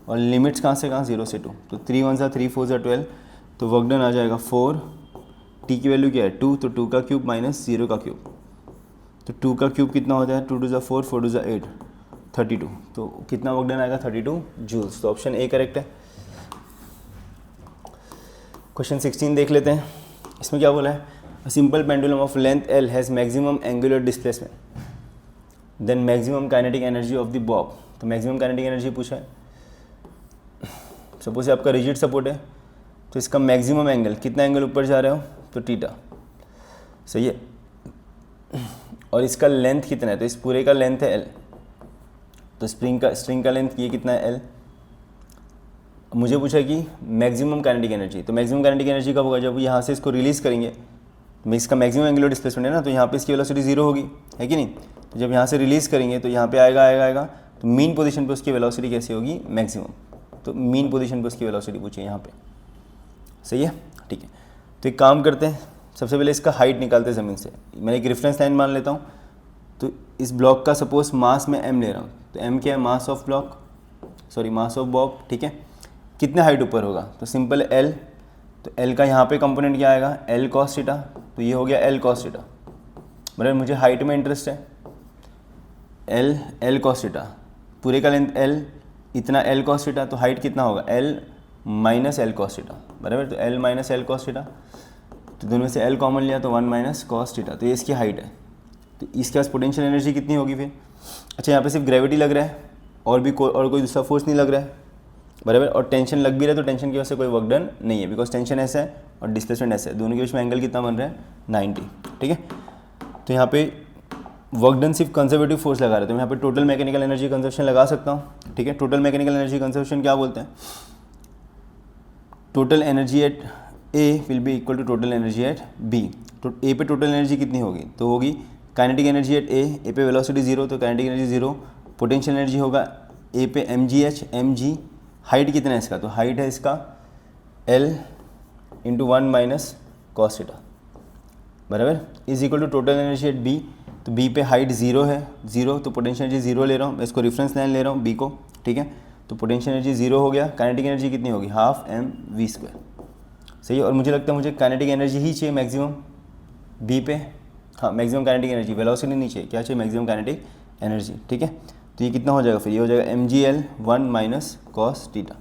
और लिमिट्स कहाँ से कहाँ 0 से 2, तो 3 1 3 4 12, तो वर्क डन आ जाएगा 4, t की वैल्यू क्या है 2, तो 2 का क्यूब माइनस 0 का क्यूब, तो 2 का क्यूब कितना हो जाएगा 2 2 4 4 2 8 32, तो कितना वर्क डन आएगा 32 जूल्स, तो ऑप्शन ए करेक्ट है। क्वेश्चन 16 देख लेते हैं। इसमें क्या बोला है, a simple pendulum of length L has maximum angular displacement then maximum kinetic energy of the bob. तो मैक्सिमम काइनेटिक एनर्जी पूछा है, सपोज आपका रिजिड सपोर्ट है, तो इसका मैक्सिमम एंगल कितना एंगल ऊपर जा रहे हो, तो थीटा, सही है। और इसका लेंथ कितना है, तो इस पूरे का लेंथ है L, तो स्ट्रिंग का लेंथ ये कितना है L। मुझे पूछा कि मैक्सिमम काइनेटिक एनर्जी, तो मैक्सिमम काइनेटिक एनर्जी कब होगा, जब यहाँ से इसको रिलीज़ करेंगे, इसका मैक्सिमम एंगुलर डिस्प्लेसमेंट है ना, तो यहाँ पे इसकी वेलोसिटी 0 होगी, है कि नहीं। तो जब यहाँ से रिलीज़ करेंगे तो यहाँ पे आएगा, तो मीन पोजीशन पे उसकी वेलोसिटी कैसी होगी मैक्सिमम, तो मीन पोजीशन पे उसकी वेलोसिटी पूछिए यहाँ पे, सही है, ठीक है। तो एक काम करते हैं, सबसे पहले इसका हाइट निकालते हैं ज़मीन से। मैं एक रेफरेंस लाइन मान लेता हूँ, तो इस ब्लॉक का सपोज मास मैं m ले रहा हूँ, तो m क्या है मास ऑफ बॉब, ठीक है। कितने हाइट ऊपर होगा, तो सिंपल L, तो L का यहाँ पे कंपोनेंट क्या आएगा L cos थीटा, तो ये हो गया L cos थीटा बराबर। मुझे हाइट में इंटरेस्ट है, L cos थीटा, पूरे का लेंथ L, इतना L cos थीटा, तो हाइट कितना होगा L minus L cos theta बराबर। तो L minus L cos theta, तो दोनों में से L कॉमन लिया तो 1 माइनस cos थीटा, तो ये इसकी हाइट है। तो इसके पास पोटेंशियल एनर्जी कितनी होगी फिर, अच्छा यहाँ पे सिर्फ ग्रेविटी लग रहा है, और कोई दूसरा फोर्स नहीं लग रहा है बराबर, और टेंशन लग भी रहा है, तो टेंशन की वजह से कोई वर्क डन नहीं है, बिकॉज टेंशन ऐसा है और डिस्प्लेसमेंट ऐसा है, दोनों के बीच में एंगल कितना बन रहा है 90, ठीक है। तो यहाँ पे वर्क डन सिर्फ कंजर्वेटिव फोर्स लगा रहे हैं, तो मैं यहाँ पे टोटल मैकेनिकल एनर्जी कंजर्वेशन लगा सकता हूँ, ठीक है। टोटल मैकेनिकल एनर्जी कंजर्वेशन क्या बोलते हैं, total energy at A will be equal to total energy at B. तो ए पे टोटल एनर्जी कितनी होगी, तो होगी काइनेटिक एनर्जी एट ए पे वेलोसिटी 0, तो काइनेटिक एनर्जी 0, पोटेंशियल एनर्जी होगा ए पे mgh, हाइट कितना है इसका, तो हाइट है इसका L into 1 minus cos theta बराबर, is equal to total energy at B. तो बी पे हाइट 0 है, 0, तो पोटेंशियल एनर्जी 0 ले रहा हूँ, मैं इसको रेफरेंस लाइन ले रहा हूँ बी को, ठीक है। तो पोटेंशियल एनर्जी 0 हो गया, काइनेटिक एनर्जी कितनी होगी, हाफ mv², सही है। और मुझे लगता है मुझे काइनेटिक एनर्जी ही चाहिए मैक्सिमम बी पे, हाँ मैक्सिमम काइनेटिक एनर्जी, वेलोसिटी नहीं चाहिए, क्या चाहिए, मैक्सिमम काइनेटिक एनर्जी, ठीक है। तो ये कितना हो जाएगा फिर, ये हो जाएगा mgl 1 - cos थीटा,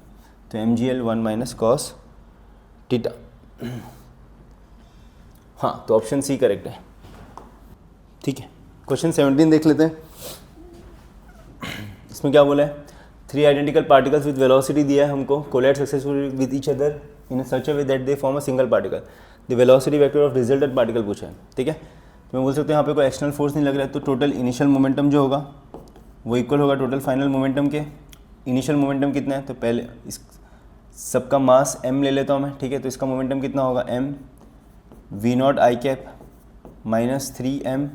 तो mgl 1 - cos थीटा, हाँ तो ऑप्शन सी करेक्ट है, ठीक है। क्वेश्चन 17 देख लेते हैं, इसमें क्या बोला है, 3 आइडेंटिकल पार्टिकल्स विद वेलोसिटी दिया है हमको, collide successfully with each other in such a way that they form a single particle, the velocity vector of resultant particle पूछा है, ठीक है। तो मैं बोल सकता हूँ यहाँ पे कोई एक्सटर्नल फोर्स नहीं लग रहा है, तो टोटल इनिशियल मोमेंटम जो होगा वो इक्वल होगा टोटल फाइनल मोमेंटम के। इनिशियल मोमेंटम कितना है, तो पहले इस सबका मास m ले लेता हूँ मैं, ठीक है। तो इसका मोमेंटम कितना होगा, m v0 i cap minus 3m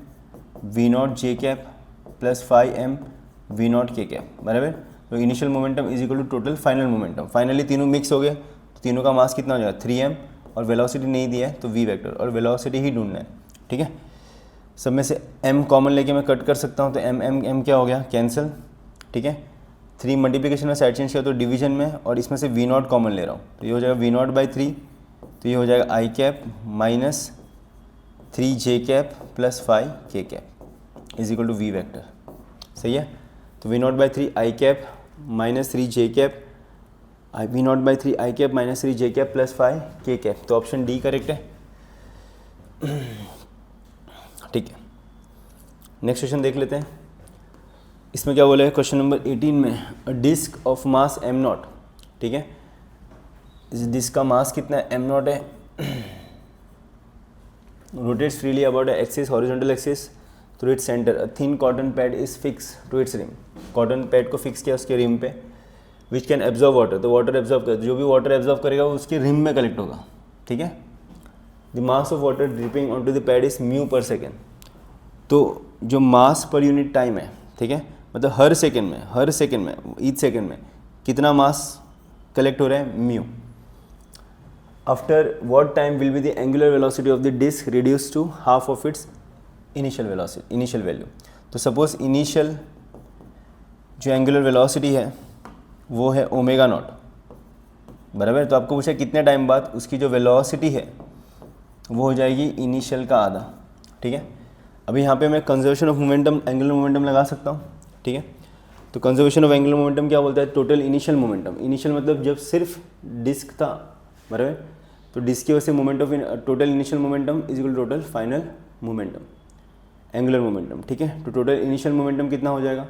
v0 j cap plus 5m v0 k cap, बराबर। तो initial momentum is equal to total final momentum, finally तीनों मिक्स हो गए, तो तीनों का मास कितना हो जाएगा 3m, और वेलोसिटी नहीं दिया है तो v वेक्टर, और वेलोसिटी ही ढूंढना है, ठीक है। सब में से m कॉमन लेके मैं कट कर सकता हूँ, तो m क्या हो गया, कैंसिल, ठीक है। 3 मल्टीप्लिकेशन में साइड चेंज किया तो डिवीजन में, और इसमें से v0 कॉमन ले रहा हूँ, तो ये हो जाएगा v0/3, तो ये हो जाएगा i cap minus 3j cap plus 5k cap is equal to v vector, सही है। तो v0/3 i cap minus 3j cap, v0/3 i cap minus 3j cap plus 5k cap, तो ऑप्शन डी करेक्ट है, ठीक है। नेक्स्ट क्वेश्चन देख लेते हैं, इसमें क्या बोला है क्वेश्चन नंबर 18 में, अ डिस्क ऑफ मास m0, ठीक है। इस डिस्क का मास कितना है, m0 है, rotates freely about the axis, horizontal axis through its centre, a thin cotton pad is fix to its rim, cotton pad को फिक्स किया उसके रिम पे, विच कैन एब्जॉर्ब वाटर, तो वाटर एब्जॉर्ब कर, जो भी वाटर एब्जॉर्ब करेगा वो उसके रिम में कलेक्ट होगा, ठीक है। The mass of water dripping on to the pad is mu per second, तो जो मास पर यूनिट टाइम है, ठीक है, मतलब हर सेकेंड में ईच सेकेंड में कितना मास कलेक्ट हो रहा है, mu. After what time will be the angular velocity of the disc reduce to half of its initial velocity, initial value. तो सपोज इनिशियल जो एंगुलर वेलोसिटी है वो है ω0, बराबर। तो आपको पूछा कितने टाइम बाद उसकी जो वेलोसिटी है वो हो जाएगी इनिशियल का आधा, ठीक है। अभी यहाँ पे मैं conservation of momentum, angular momentum लगा सकता हूँ, ठीक है। तो कंजर्वेशन ऑफ एंगुलर मोमेंटम क्या बोलता है, टोटल इनिशियल मोमेंटम, इनिशियल मतलब जब सिर्फ डिस्क था, बराबर। तो डिस्क की वजह से moment of total initial momentum is equal total final momentum, angular momentum, ठीक है। तो टोटल इनिशियल मोमेंटम कितना हो जाएगा,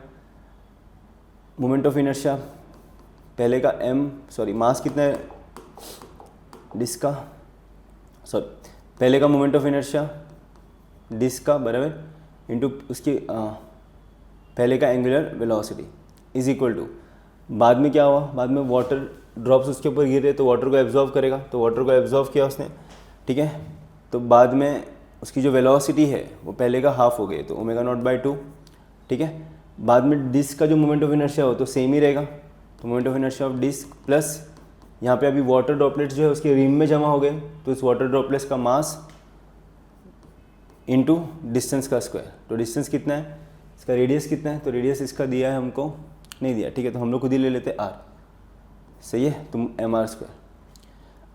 मोमेंट ऑफ इनर्शिया पहले का मास कितना है डिस्क का, पहले का मोमेंट ऑफ इनर्शिया डिस्क का, बराबर, इनटू उसकी पहले का angular velocity is equal to, बाद में क्या हुआ, बाद में वाटर ड्रॉप्स उसके ऊपर गिर रहे तो वाटर को एब्जॉर्व करेगा, तो वाटर को एब्जॉर्व किया उसने, ठीक है। तो बाद में उसकी जो वेलोसिटी है वो पहले का हाफ हो गई, तो ω0/2, ठीक है। बाद में डिस्क का जो मोमेंट ऑफ इनर्शिया हो तो सेम ही रहेगा, तो moment of inertia of disc plus यहाँ पे अभी वाटर ड्रॉपलेट्स जो है उसके रिम में जमा हो गए, तो इस वाटर ड्रॉपलेट्स का मास इनटू डिस्टेंस का स्क्वायर, तो डिस्टेंस कितना है, इसका रेडियस कितना है, तो रेडियस इसका दिया है हमको, नहीं दिया, ठीक है। तो हम लोग खुद ही ले लेते हैं r, सही है, तो mr²।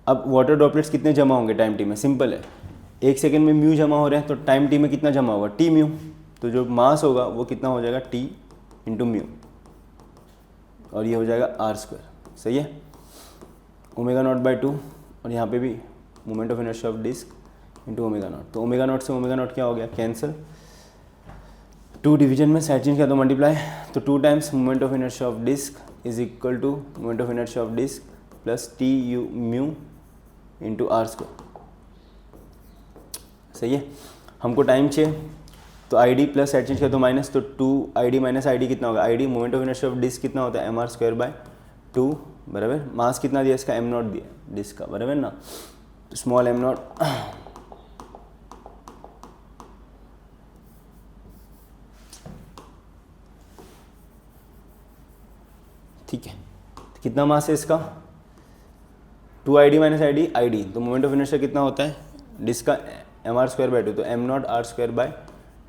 अब वाटर ड्रॉपलेट्स कितने जमा होंगे टाइम टी में, सिंपल है, 1 सेकेंड में म्यू जमा हो रहे हैं, तो टाइम टी में कितना जमा होगा, टी म्यू, तो जो मास होगा वो कितना हो जाएगा, टी इंटू म्यू, और ये हो जाएगा r², सही है, ω0/2, और यहाँ पे भी moment of inertia of disc into ω0, तो ω0 से ω0 क्या हो गया, कैंसिल, 2 डिवीजन में साइड चेंज किया तो मल्टीप्लाई, तो 2 times moment of inertia of disc is equal to moment of inertia of disc plus T U mu into r², सही है। हमको टाइम चाहिए, तो I D plus side change किया तो माइनस, तो 2ID माइनस आई डी कितना होगा, I D moment of inertia of disc कितना होता है, mr²/2, बराबर। मास कितना दिया इसका, m0 दिया डिस्क का, बराबर ना, स्मॉल m0, ठीक है। तो कितना मास है इसका, 2ID माइनस आई डी, तो मोमेंट ऑफ इनर्शिया कितना होता है डिस्क का, mr²/2, तो m0 r²/2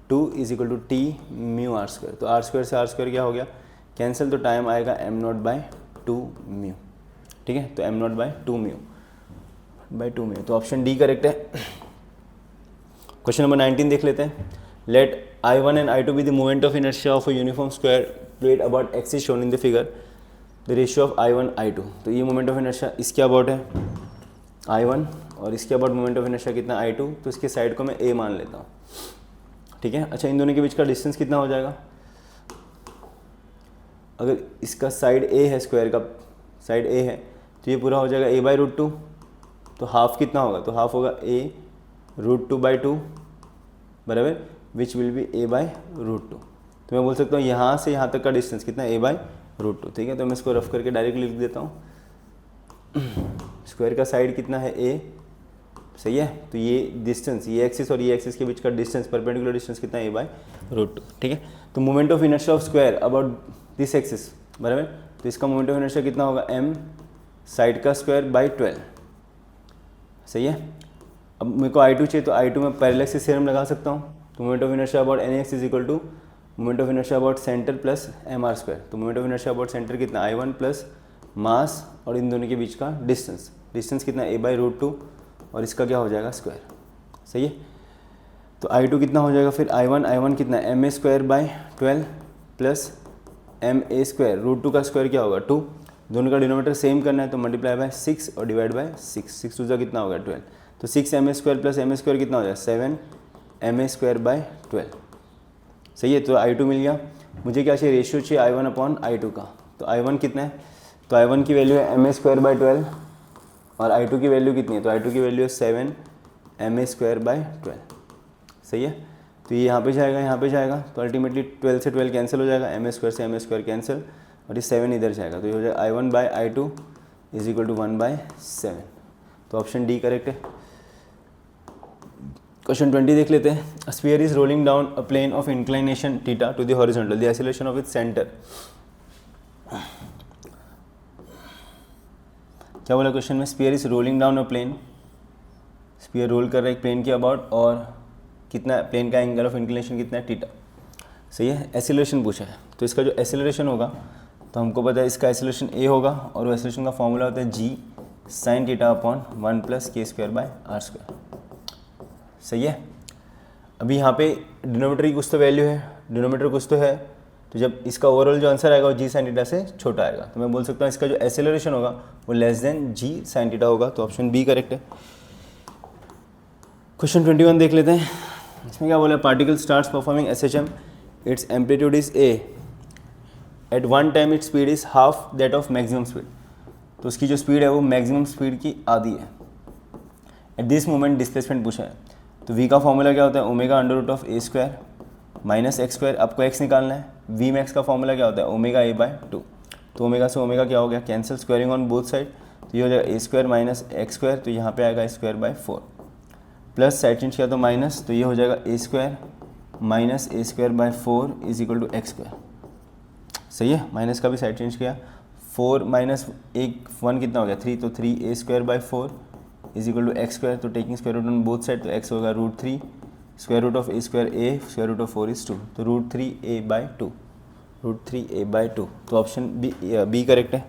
2 is equal to t mu r square. तो आर स्क्वायर से आर स्क्वायर क्या हो गया, कैंसिल, तो टाइम आएगा एम नॉट बाई 2 म्यू। ठीक है, तो एम नॉट बाई 2 म्यू, तो ऑप्शन डी करेक्ट है। क्वेश्चन नंबर 19 देख लेते हैं। Let I1 and I2 be the moment of inertia of a uniform square plate about x is shown in the figure. The ratio of I1 I2, तो ये मोमेंट ऑफ इनर्शिया इसके अबाउट है I1 और इसके अबाउट मोमेंट ऑफ इनर्शिया कितना I2, तो इसके साइड को मैं A मान लेता हूँ। ठीक है, अच्छा इन दोनों के बीच का डिस्टेंस कितना हो जाएगा, अगर इसका साइड A है, स्क्वायर का साइड A है, तो ये पूरा हो जाएगा A बाई रूट टू, तो हाफ कितना होगा, तो हाफ होगा A root two by two बराबर which will be A by root two. तो मैं बोल सकता हूँ यहाँ से यहाँ तक का डिस्टेंस कितना A बाई रूट टू। ठीक है, तो मैं इसको रफ करके डायरेक्ट लिख देता हूँ। स्क्वायर का साइड कितना है A, सही है, तो ये डिस्टेंस, ये एक्सिस और ये एक्सिस के बीच का डिस्टेंस, परपेंडिकुलर डिस्टेंस कितना है A बाई रूट टू। ठीक है, तो moment of inertia of square about this axis बराबर, तो इसका मोमेंट ऑफ इनर्शिया कितना होगा, m साइड का स्क्वायर बाई 12। सही है, अब मेरे को I2 चाहिए, तो I2 में पैरेलल एक्सिस थ्योरम लगा सकता हूँ। तो moment of inertia about NX is equal to moment of inertia about centre plus MR square. तो moment of inertia about centre कितना I1 प्लस मास और इन दोनों के बीच का डिस्टेंस, डिस्टेंस कितना A बाई रूट टू और इसका क्या हो जाएगा स्क्वायर। सही है, तो I2 कितना हो जाएगा फिर I1 कितना MA square by 12 plus MA square, root two का स्क्वायर क्या होगा 2, दोनों का डिनोमीटर सेम करना है, तो मल्टीप्लाई बाय 6 और डिवाइड बाय 6 टू कितना होगा 12, तो 6 MA square plus MA square कितना हो जाएगा 7 MA स्क्वायर बाई 12। सही है, तो I2 मिल गया। मुझे क्या चाहिए, रेशियो चाहिए I1 अपॉन I2 का, तो I1 कितना है, तो I1 की वैल्यू है MA स्क्वायर बाई 12 और I2 की वैल्यू कितनी है, तो I2 की वैल्यू है 7 MA स्क्वायर बाई 12। सही है, तो ये यहाँ पे जाएगा, यहाँ पे जाएगा, तो अल्टीमेटली 12 से 12 कैंसिल हो जाएगा, MA स्क्वायर से MA स्क्वायर कैंसिल और ये 7 इधर जाएगा, तो ये हो जाएगा I1 by I2 is equal to 1 by 7। तो ऑप्शन डी करेक्ट है। क्वेश्चन 20 देख लेते हैं। A sphere is rolling down a plane of inclination theta to the horizontal, the acceleration of its centre. क्या बोला क्वेश्चन में, sphere is rolling down a plane, sphere roll कर रहा है एक प्लेन के अबाउट और कितना, प्लेन का एंगल ऑफ इंक्लिनेशन कितना है थीटा। सही है, एक्सीलरेशन पूछा है, तो इसका जो एक्सीलरेशन होगा, तो हमको पता है इसका एक्सीलरेशन a होगा और वो एक्सीलरेशन का फॉर्मूला होता है g sine theta upon 1 plus के स्क्वायर बाय आर स्क्वायर। सही है, अभी यहाँ पे डिनोमीटर की कुछ तो वैल्यू है, डिनोमीटर कुछ तो है, तो जब इसका ओवरऑल जो आंसर आएगा वो जी साइन थीटा से छोटा आएगा, तो मैं बोल सकता हूँ इसका जो एक्सेलरेशन होगा वो less than g sine theta होगा, तो ऑप्शन बी करेक्ट है। क्वेश्चन 21 देख लेते हैं। इसमें क्या बोला, particle starts performing SHM, its amplitude is a, at one time its speed is half that of maximum speed, तो उसकी जो स्पीड है वो मैक्सिमम स्पीड की आधी है। एट दिस मोमेंट डिस्प्लेसमेंट पूछा है, तो v का फॉर्मूला क्या होता है, omega under root of a square minus x square, आपको x निकालना है। v मैक्स का फॉर्मूला क्या होता है, ओमेगा a बाय 2, तो ओमेगा से ओमेगा क्या हो गया cancel, squaring on both side, तो ये हो जाएगा a square minus x square, तो यहाँ पे आएगा square by 4 plus side change किया तो माइनस, तो ये हो जाएगा a square minus a square by 4 is equal to x square. सही है, माइनस का भी साइड चेंज किया, 4 माइनस 1 कितना हो गया 3, तो 3a square by 4 is equal to x square, तो taking square root on both side, तो x होगा √3 square root of a square a square root of 4 is 2, तो √3a बाय 2, √3a बाय 2, तो ऑप्शन बी करेक्ट है।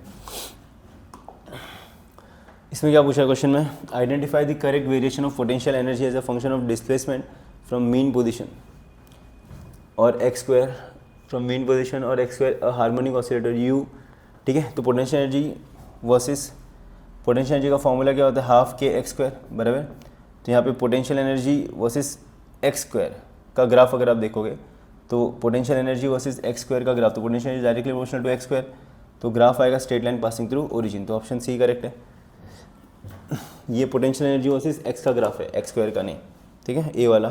इसमें क्या पूछा है क्वेश्चन में, identify the correct variation of potential energy as a function of displacement from mean position और X square from mean position और X square a harmonic oscillator u। ठीक है, तो potential energy versus potential energy का फॉर्मूला क्या होता है, हाफ के एक्स स्क्वायर बराबर, तो यहाँ पे potential energy versus x square का ग्राफ अगर आप देखोगे, तो potential energy versus x square का ग्राफ, तो potential energy directly proportional to x square, तो ग्राफ आएगा straight line passing through origin, तो ऑप्शन सी करेक्ट है। ये पोटेंशियल एनर्जी वर्सेस एक्स का ग्राफ है, एक्स स्क्वायर का नहीं, ठीक है, ए वाला।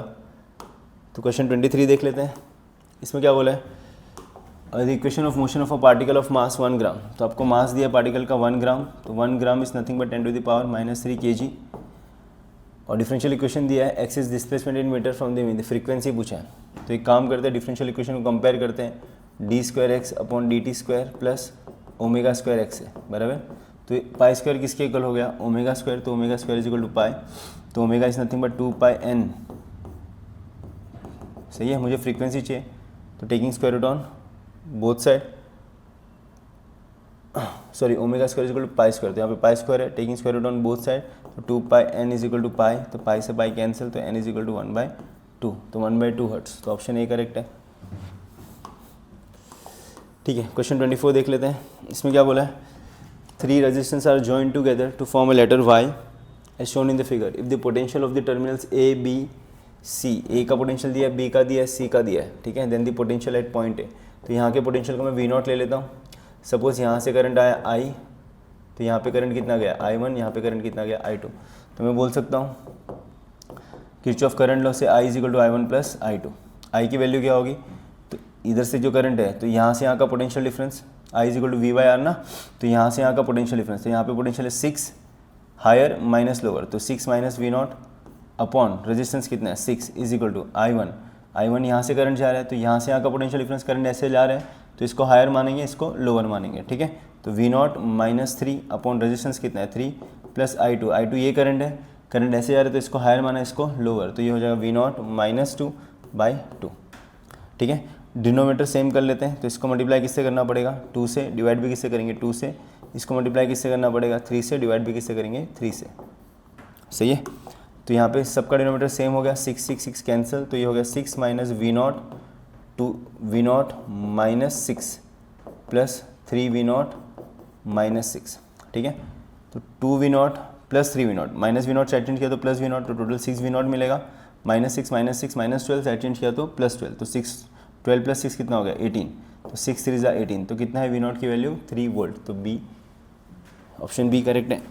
तो क्वेश्चन 23 देख लेते हैं। इसमें क्या बोला है, the equation of motion of a particle of mass 1 gram, तो आपको मास दिया पार्टिकल का 1 ग्राम, तो 1 gram is nothing but 10 to the power -3 kg, और डिफरेंशियल इक्वेशन दिया है x is displacement in metre from the mean, frequency पूछा है, तो एक काम करते हैं डिफरेंशियल इक्वेशन को कंपेयर करते हैं, d² upon dt² plus ओमेगा² x है बराबर, तो पाई स्क्वायर किसके इक्वल हो गया, ओमेगा स्क्वायर, तो omega square is equal to pi, तो omega is nothing but 2 pi n सही है, मुझे फ्रीक्वेंसी चाहिए, तो taking square root on both side, sorry omega square is equal to pi square, तो यहाँ पे पाई स्क्वायर है, taking square root on both side, तो 2 pi n is equal to pi, तो पाई से पाई कैंसिल, तो n इज इक्वल टू 1/2, तो 1/2 हर्ट्स, तो ऑप्शन ए करेक्ट है। ठीक है, क्वेश्चन 24 देख लेते हैं। इसमें क्या बोला है, 3 resistance are joined together to form a letter y as shown in the figure if the potential of the terminals a b c, a का पोटेंशियल दिया है, b का दिया है, c का दिया है, ठीक है, then the potential at point A, तो यहाँ के पोटेंशियल को मैं v0 ले लेता हूँ। सपोज यहाँ से करंट आया I, तो यहाँ पे करंट कितना गया I1, यहाँ पे करंट कितना गया I2, तो मैं बोल सकता हूँ किरचॉफ करंट लॉ से I is equal to I1 plus I2। I की वैल्यू क्या होगी, तो इधर से जो करंट है, तो यहाँ से यहाँ का potential difference I is equal to V/R ना, तो यहाँ से यहाँ का पोटेंशियल डिफरेंस, तो यहाँ पे पोटेंशियल है 6 हायर माइनस लोअर, तो 6 माइनस V0 अपॉन रेजिस्टेंस कितना है 6 इज इक्वल टू I1 यहाँ से करंट जा रहा है, तो यहाँ से यहाँ का पोटेंशियल डिफरेंस करंट ऐसे जा रहा है, तो इसको हायर मानेंगे, इसको लोअर मानेंगे, ठीक है, तो V0 माइनस 3 अपॉन रेजिस्टेंस कितना है 3 प्लस I2 ये करंट है, करंट ऐसे जा रहा है, तो इसको हायर माना, इसको लोअर, तो ये हो जाएगा V0 माइनस 2/2, ठीक है। डिनोमीटर सेम कर लेते हैं, तो इसको मल्टीप्लाई किससे करना पड़ेगा 2 से, डिवाइड भी किससे करेंगे 2 से, इसको मल्टीप्लाई किससे करना पड़ेगा 3 से, डिवाइड भी किससे करेंगे 3 से, सही है। तो यहाँ पे सबका डिनोमीटर सेम हो गया, 6 कैंसिल, तो ये हो गया 6 minus V0 minus 6 plus 3V0 minus 6, ठीक है, तो 2V0 plus 3V0, minus V0 से चेंज किया तो प्लस V0, तो टोटल 6V0 मिलेगा, -6 माइनस 12 से चेंज किया तो प्लस 12, तो 12 प्लस 6 कितना हो गया 18, तो 6 3 जा 18, तो कितना है V0 की वैल्यू 3 वोल्ट, तो बी ऑप्शन बी करेक्ट है।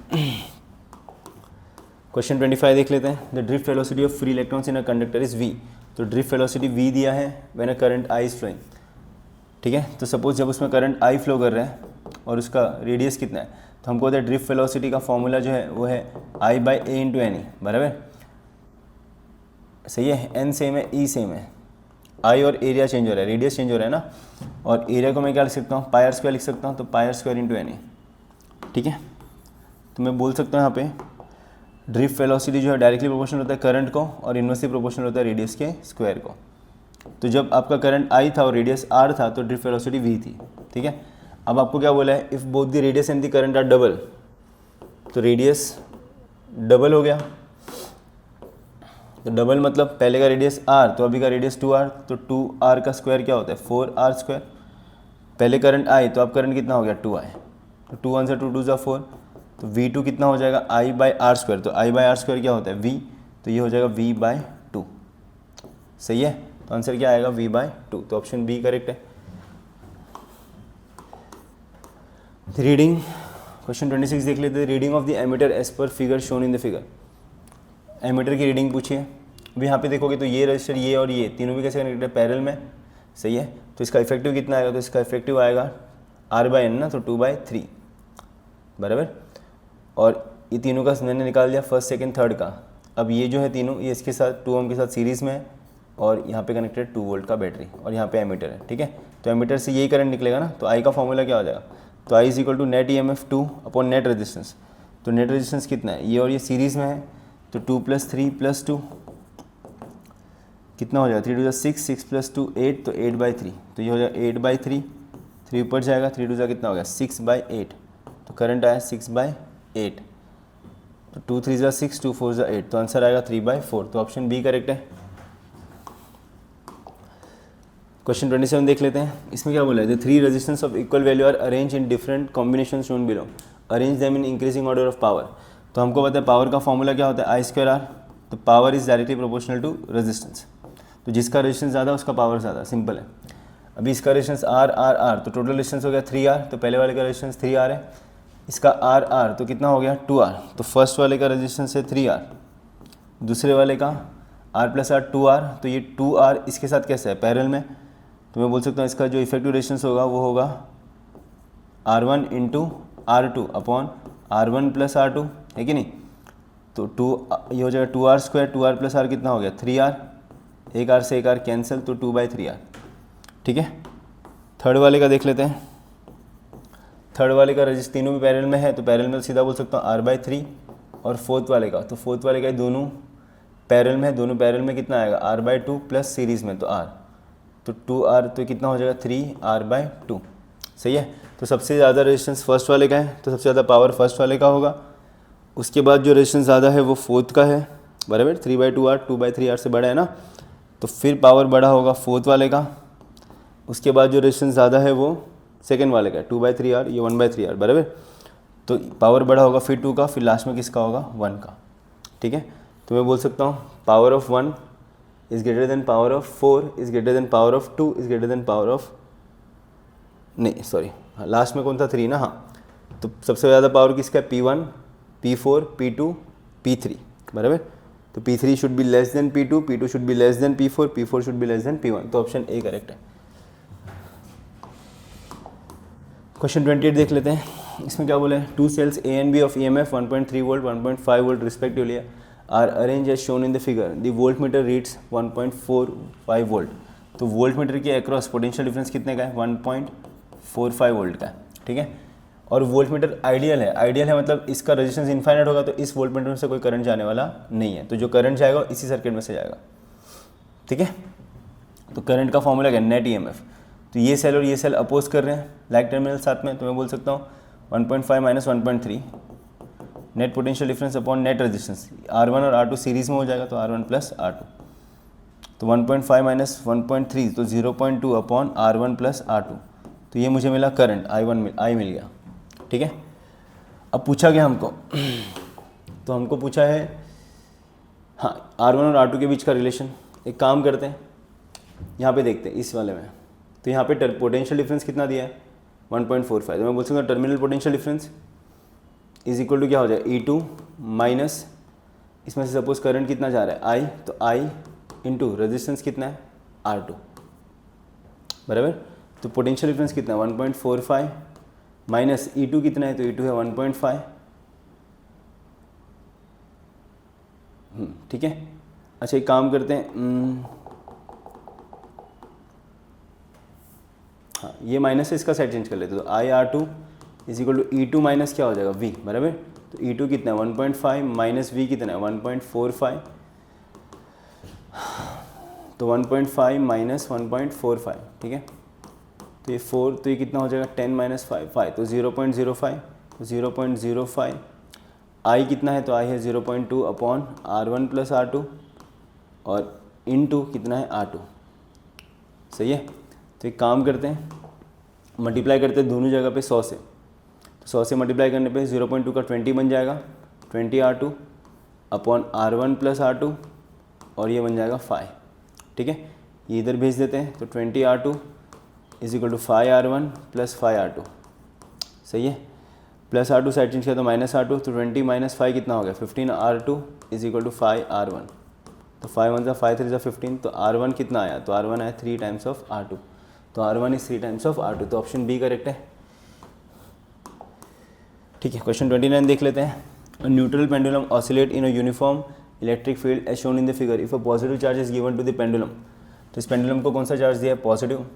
क्वेश्चन 25 देख लेते हैं। The drift velocity of free electrons in a conductor is v, तो ड्रिफ्ट वेलोसिटी v दिया है when a current I is flowing, ठीक है, तो सपोज जब उसमें करंट I फ्लो कर रहा है और उसका रेडियस कितना है, तो हमको होता है ड्रिफ्ट वेलोसिटी का फॉर्मूला जो है वो है I/a इंटू एन ई, बराबर, सही है, n सेम है, e सेम है, I और एरिया चेंज हो रहा है, रेडियस चेंज हो रहा है ना, और एरिया को मैं क्या लिख सकता हूँ पाई r स्क्वायर लिख सकता हूँ, तो pi r square into n e, ठीक है, तो मैं बोल सकता हूँ यहाँ पे ड्रिफ्ट वेलोसिटी जो है डायरेक्टली प्रोपोर्शनल होता है करंट को और इनवर्सली प्रोपोर्शनल होता है रेडियस के स्क्वायर को। तो जब आपका करंट I था और रेडियस R था तो ड्रिफ्ट वेलोसिटी V थी, ठीक है। अब आपको क्या बोला है, if both the radius and the current are double, तो रेडियस डबल हो गया, तो डबल मतलब पहले का रेडियस R तो अभी का रेडियस 2R, तो 2R का स्क्वायर क्या होता है 4R स्क्वायर, पहले करंट I तो अब करंट कितना हो गया 2I, तो 2 1 से 2 2 जा 4, तो V2 कितना हो जाएगा I/R स्क्वायर, तो I/R स्क्वायर क्या होता है V, तो ये हो जाएगा V/2, सही है, तो आंसर क्या आएगा V/2, तो ऑप्शन बी करेक्ट है। रीडिंग क्वेश्चन 26 देख लेते हैं। Reading of the ammeter as per figure shown in the figure, ammeter की रीडिंग पूछिए। अभी यहाँ पे देखोगे तो ये रजिस्टर ये और ये तीनों भी कैसे कनेक्टेड है पैरेलल में, सही है, तो इसका इफेक्टिव कितना आएगा, तो इसका इफेक्टिव आएगा R/N ना, तो 2/3 बराबर, और ये तीनों का मैंने निकाल दिया फर्स्ट सेकंड थर्ड का। अब ये जो है तीनों ये इसके साथ 2 ओम के साथ सीरीज़ में है और यहाँ पे कनेक्टेड 2 वोल्ट का बैटरी और यहाँ पे एमीटर है, ठीक है, तो एमीटर से यही करंट निकलेगा ना, तो आई का फॉर्मूला क्या हो जाएगा, तो I is equal to net EMF 2 upon net resistance, तो नेट रेजिस्टेंस कितना है ये और ये सीरीज़ में है, तो 2 + 3 + 2 कितना हो जाएगा 3 2 6 6 + 2 8, तो 8/3, तो ये हो जाएगा 8/3, 3 ऊपर जाएगा 3 2 कितना हो गया 6/8, तो करंट आया 6/8, तो 2 3 6 2 4 8, तो आंसर आएगा 3/4, तो ऑप्शन बी करेक्ट है। क्वेश्चन 27 देख लेते हैं। इसमें क्या बोला है, the 3 resistance of equal value are arrange in different combination shown below, arrange them in increasing order of power. तो हमको पता है पावर का फॉर्मूला क्या होता है I²R, तो power is directly proportional to resistance, तो जिसका रेजिस्टेंस ज़्यादा उसका पावर ज़्यादा, सिंपल है। अभी इसका रेजिस्टेंस R, तो टोटल रेजिस्टेंस हो गया 3R, तो पहले वाले का रेजिस्टेंस 3R है, इसका R तो कितना हो गया 2R, तो फर्स्ट वाले का रेजिस्टेंस है 3R, दूसरे वाले का R + R 2R, तो ये 2R इसके साथ कैसे है पैरेलल में, तो मैं बोल सकता हूँ इसका जो इफेक्टिव रेजिस्टेंस होगा वो होगा R1 × R2 upon R1 + R2, है कि नहीं, तो 2 ये हो जाएगा 2R², 2R + R कितना हो गया 3R, एक R से एक R कैंसिल, तो 2/3R, ठीक है। थर्ड वाले का देख लेते हैं। थर्ड वाले का रजिस्टर तीनों भी पैरेलल में है, तो पैरेलल में सीधा बोल सकता हूँ R/3, और फोर्थ वाले का, तो फोर्थ वाले का दोनों पैरेलल में है, दोनों पैरेलल में कितना आएगा R/2 प्लस सीरीज़ में तो R, तो 2R तो कितना हो जाएगा 3R/2। सही है। तो सबसे ज़्यादा रेजिस्टेंस फर्स्ट वाले का है, तो सबसे ज़्यादा पावर फर्स्ट वाले का होगा। उसके बाद जो रेजिस्टेंस ज़्यादा है वो फोर्थ का है, बराबर 3/2R 2/3R से बड़ा है ना, तो फिर पावर बड़ा होगा फोर्थ वाले का। उसके बाद जो रेजिस्टेंस ज़्यादा है वो सेकेंड वाले का 2/3R, ये 1/3R, बराबर। तो पावर बड़ा होगा फिर 2 का, फिर लास्ट में किसका होगा 1 का। ठीक है। तो मैं बोल सकता हूँ power of 1 is greater than power of 4 is greater than power of 2 is greater than power of, नहीं सॉरी, लास्ट में कौन था 3 ना, हाँ। तो सबसे ज़्यादा पावर किसका है P1 P4 P2 P3, बराबर। तो P3 should be less than P2, P2 should be less than P4, P4 should be less than P1। तो ऑप्शन ए करेक्ट है। क्वेश्चन 28 देख लेते हैं। इसमें क्या बोला है, 2 cells A and B of EMF 1.3 volt 1.5 volt respectively are arranged as shown in the figure. The voltmeter reads 1.45 volt। तो वोल्टमीटर के अक्रॉस पोटेंशियल डिफरेंस कितने का है 1.45 वोल्ट का है। ठीक है। और वोल्टमीटर आइडियल है, आइडियल है मतलब इसका रेजिस्टेंस इनफाइनाइट होगा, तो इस वोल्टमीटर में से कोई करंट जाने वाला नहीं है, तो जो करंट जाएगा इसी सर्किट में से जाएगा। ठीक है। तो करंट का फॉर्मूला क्या है नेट EMF। तो ये सेल और ये सेल अपोज कर रहे हैं लाइक टर्मिनल साथ में, तो मैं बोल सकता हूँ 1.5 minus 1.3 net potential difference upon net resistance, R1 और R2 सीरीज में हो जाएगा तो R1 प्लस R2। तो 1.5 माइनस 1.3 तो 0.2 अपॉन R1 प्लस R2, तो ये मुझे मिला करंट I मिल गया। ठीक है। अब पूछा गया हमको तो हमको पूछा है हाँ R1 और R2 के बीच का रिलेशन। एक काम करते हैं, यहाँ पे देखते हैं इस वाले में, तो यहाँ पे पोटेंशियल डिफरेंस कितना दिया है 1.45, तो मैं बोल सकता हूँ terminal potential difference is equal to क्या हो जाएगा E2 माइनस, इसमें से सपोज करंट कितना जा रहा है I, तो I इंटू रेजिस्टेंस कितना है R2, बराबर। तो पोटेंशियल डिफरेंस कितना है 1.45 माइनस E2 कितना है, तो E2 है 1.5। ठीक है। अच्छा एक काम करते हैं, हाँ ये माइनस है, इसका साइड चेंज कर लेते हैं, तो IR2 is equal to E2 minus क्या हो जाएगा V, बराबर। तो E2 कितना है 1.5 माइनस V कितना है 1.45, तो 1.5 माइनस 1.45। ठीक है। तो ये 4, तो ये कितना हो जाएगा 10 माइनस 5 तो 0.05, तो 0.05। I कितना है, तो I है 0.2 अपॉन R1 प्लस R2 और इनटू कितना है R2। सही है। तो एक काम करते हैं, मल्टीप्लाई करते हैं दोनों जगह पे 100 से, तो 100 से मल्टीप्लाई करने पे 0.2 का 20 बन जाएगा, 20 R2 upon R1 plus R2 और ये बन जाएगा 5। ठीक है। ये इधर भेज देते हैं, तो 20 R2 is equal to 5 R1 plus 5 R2। सही है। प्लस R2 साइड चेंज किया तो माइनस R2, तो 20 माइनस 5 कितना हो गया 15 R2 is equal to 5 R1। तो 5 1 5 3 15, तो R1 कितना आया, तो R1 आया 3 टाइम्स ऑफ R2, तो R1 is 3 times of R2, तो ऑप्शन बी करेक्ट है। ठीक है। क्वेश्चन 29 देख लेते हैं। Neutral pendulum oscillate in a uniform electric field as shown in the figure if a positive charge is given to the pendulum. तो इस पेंडुलम को कौन सा चार्ज दिया है पॉजिटिव।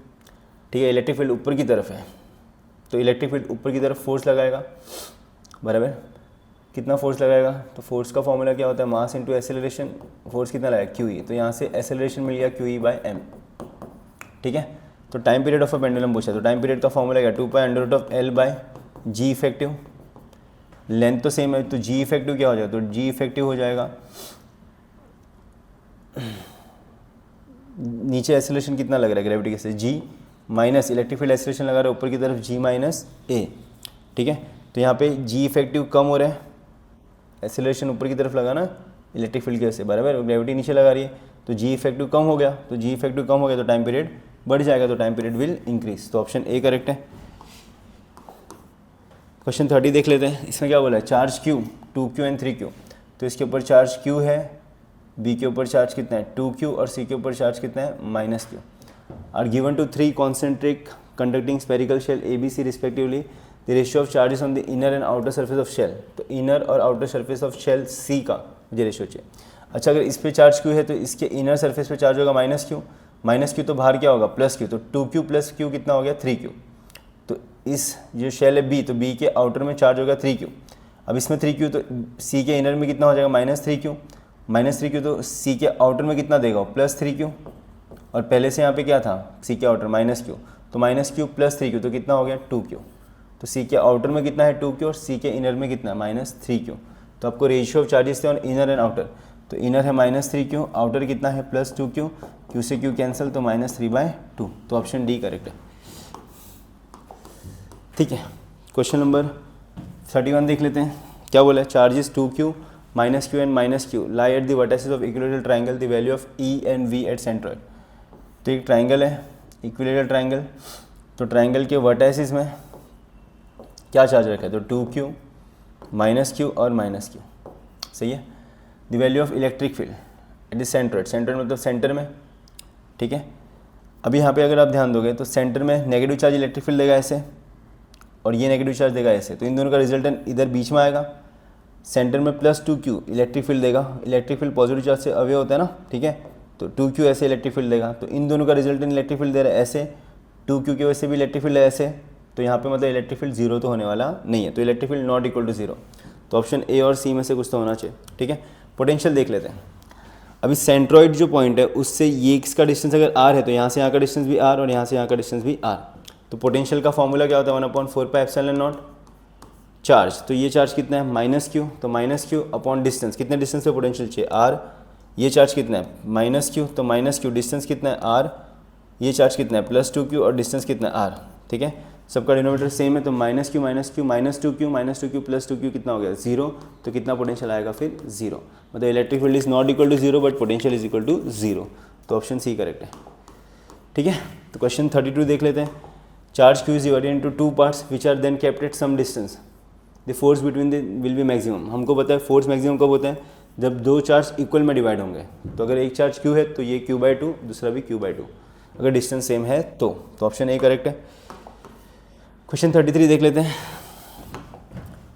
ठीक है। इलेक्ट्रिक फील्ड ऊपर की तरफ है, तो इलेक्ट्रिक फील्ड ऊपर की तरफ फोर्स लगाएगा, बराबर। कितना फोर्स लगाएगा, तो फोर्स का फॉर्मूला क्या होता है मास इंटू एक्सेलरेशन। फोर्स कितना लगाएगा QE, तो यहाँ से एक्सेलरेशन मिल गया QE/m। ठीक है। तो time period of a pendulum पूछा, तो टाइम पीरियड का फॉर्मूला क्या 2π√L/G इफेक्टिव। लेंथ तो सेम है, तो G इफेक्टिव क्या हो जाएगा, तो G इफेक्टिव हो जाएगा, नीचे एक्सेलरेशन कितना लग रहा है ग्रेविटी के से G minus electric field acceleration लगा रहा है ऊपर की तरफ G माइनस A। ठीक है। तो यहाँ पे G इफेक्टिव कम हो रहा है, एक्सेलरेशन ऊपर की तरफ लगा ना इलेक्ट्रिक फील्ड की वजह से, बराबर। ग्रेविटी नीचे लगा रही है, तो G इफेक्टिव कम हो गया, तो G इफेक्टिव कम हो गया तो टाइम पीरियड बढ़ जाएगा, तो टाइम पीरियड विल इंक्रीज, तो ऑप्शन ए करेक्ट है। क्वेश्चन 30 देख लेते हैं। इसमें क्या बोला है charge Q 2Q and 3Q। तो इसके ऊपर चार्ज Q है, B के ऊपर चार्ज कितना है 2Q और C के ऊपर चार्ज कितना है -Q। Are given to 3 concentric conducting spherical shell ABC respectively. The ratio of charges on the inner and outer surface of shell. तो इनर और outer surface of shell C का मुझे रेशियो चाहिए। अच्छा अगर इस पे चार्ज Q है तो इसके इनर सर्फेस पे चार्ज होगा -Q तो बाहर क्या होगा +Q, तो 2Q + Q कितना हो गया 3Q। तो इस जो शेल है B, तो B के आउटर में चार्ज होगा 3Q। अब इसमें 3Q, तो C के इनर में कितना हो जाएगा -3Q, -3Q तो सी के आउटर में कितना देगा, +3Q, और पहले से यहाँ पे क्या था, सी के आउटर -Q, तो -Q + 3Q तो कितना हो गया 2Q। तो सी के आउटर में कितना है 2Q और सी के इनर में कितना -3Q। तो आपको रेशियो ऑफ चार्जेस थे ऑन इनर एंड आउटर, तो इनर है -3Q, आउटर कितना है +2Q, Q से Q कैंसिल तो -3/2। तो ऑप्शन डी करेक्ट है। ठीक है, क्वेश्चन नंबर 31 देख लेते हैं। क्या बोला है, charges 2Q, -Q and -Q lie at the vertices of equilateral triangle, the value of E and V at centroid. तो एक ट्राइंगल है, इक्विलेटरल ट्राइंगल, तो ट्राइंगल के वर्टिसेस में क्या चार्ज रखा है, तो 2Q, -Q और -Q, सही है। The value of electric field at the centroid, centroid मतलब सेंटर में, ठीक है। अभी यहाँ पे अगर आप ध्यान दोगे तो सेंटर में नेगेटिव चार्ज इलेक्ट्रिक फील्ड देगा ऐसे, और ये नेगेटिव चार्ज देगा ऐसे, तो इन दोनों का रिजल्टेंट इधर बीच में आएगा। सेंटर में +2Q इलेक्ट्रिक फील्ड देगा, इलेक्ट्रिक फील्ड पॉजिटिव चार्ज से अवे होता है ना, ठीक है। तो 2Q ऐसे इलेक्ट्रिक फील्ड देगा, तो इन दोनों का रिजल्टेंट इलेक्ट्रिक फील्ड दे रहा है ऐसे, 2Q की वजह से भी इलेक्ट्रिक फील्ड है ऐसे, तो यहाँ पे मतलब इलेक्ट्रिक फील्ड 0 तो होने वाला नहीं है, तो electric field not equal to 0। तो ऑप्शन ए और सी में से कुछ तो होना चाहिए, ठीक है। पोटेंशियल देख लेते हैं। अभी सेंट्रॉइड जो पॉइंट है उससे ये इसका डिस्टेंस अगर r है, तो यहाँ से यहाँ का डिस्टेंस भी r और यहाँ से यहाँ का डिस्टेंस भी r। तो पोटेंशियल का फॉर्मूला क्या होता है, 1/4πε0 चार्ज, तो ये चार्ज कितना है -Q, तो -Q अपॉन डिस्टेंस, कितने डिस्टेंस पे पोटेंशियल चाहिए r, ये चार्ज कितना है -Q, तो -Q डिस्टेंस कितना है r, ये चार्ज कितना है +2Q और डिस्टेंस कितना है r, ठीक है। सबका डिनोमिनेटर सेम है, तो -Q -2Q +2Q कितना हो गया 0, तो कितना पोटेंशियल आएगा फिर 0। मतलब electric field is not equal to 0 but potential is equal to 0, तो ऑप्शन सी करेक्ट है, ठीक है। तो क्वेश्चन 32 देख लेते हैं। Charge Q is divided into 2 parts which are then kept at some distance, the force between the will be maximum. हमको पता है फोर्स मैक्सिमम कब होता है, जब दो चार्ज इक्वल में डिवाइड होंगे। तो अगर एक चार्ज Q है तो ये Q/2, दूसरा भी Q/2, अगर डिस्टेंस सेम है तो ऑप्शन ए करेक्ट है। क्वेश्चन 33 देख लेते हैं।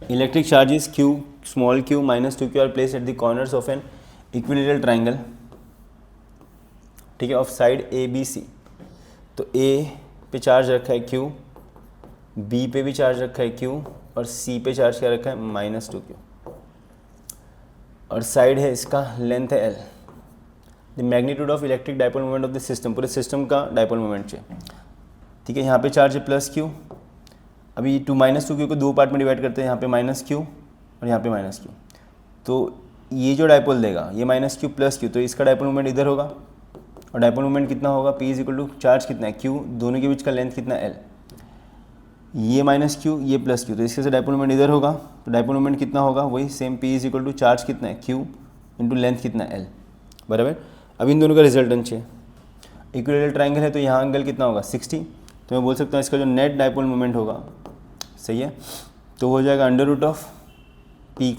Electric charges Q, small q -2Q are place at the corners of an equilateral triangle, ठीक है, ऑफ साइड ABC। तो A पे चार्ज रखा है Q, B पे भी चार्ज रखा है Q, और C पे चार्ज क्या रखा है -2Q, और साइड है इसका लेंथ है L। The magnitude of electric dipole moment of the system, पूरे सिस्टम का डाइपोल मोमेंट चाहिए, ठीक है। यहाँ पे चार्ज है +Q, अभी -2Q को दो पार्ट में डिवाइड करते हैं, यहाँ पे -Q और यहाँ पे -Q। तो ये जो डाइपोल देगा ये -Q +Q, तो इसका डाइपोल मोमेंट इधर होगा, और डाइपोल मोमेंट कितना होगा, P = चार्ज कितना है Q, दोनों के बीच का लेंथ कितना है L। ये -Q ये +Q, तो इसके से डाइपोल मोमेंट इधर होगा, तो डाइपोल मोमेंट कितना होगा, वही सेम P = चार्ज कितना है Q इंटू लेंथ कितना है L, बराबर। अब इन दोनों का रिजल्टेंट चाहिए। इक्विलेटरल ट्राइंगल है तो यहाँ एंगल कितना होगा 60, तो मैं बोल सकता हूँ इसका जो नेट डाइपोल मोमेंट होगा, सही है, तो हो जाएगा √of p²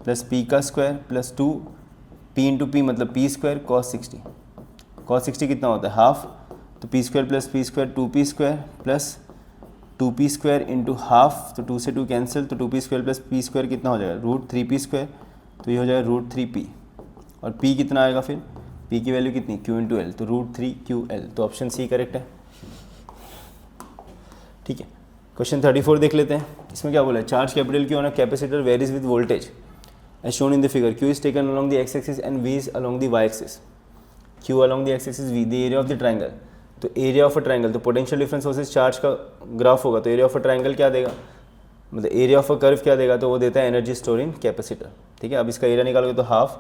+ p² + 2 p into P मतलब p² cos 60। cos 60 कितना होता है हाफ, तो p² + p² 2p² + 2p² into half, तो 2 से 2 कैंसिल, तो 2p² + p² कितना हो जाएगा √3p², तो ये हो जाएगा √3p, और p कितना आएगा फिर, p की वैल्यू कितनी q इंटू एल, तो √3ql, तो ऑप्शन सी करेक्ट है, ठीक है। क्वेश्चन 34 देख लेते हैं। इसमें क्या बोला है, charge capital Q on a capacitor varies with voltage as shown in the figure, Q is taken along the x axis and V is along the y axis. Q along the x axis, V the area of the triangle, तो एरिया ऑफ अ ट्राइंगल, तो पोटेंशियल डिफरेंस वर्सेस चार्ज का ग्राफ होगा, तो एरिया ऑफ अ ट्राइंगल क्या देगा, मतलब एरिया ऑफ अ कर्व क्या देगा, तो वो देता है एनर्जी स्टोर इन कैपेसिटर, ठीक है। अब इसका एरिया निकालोगे तो half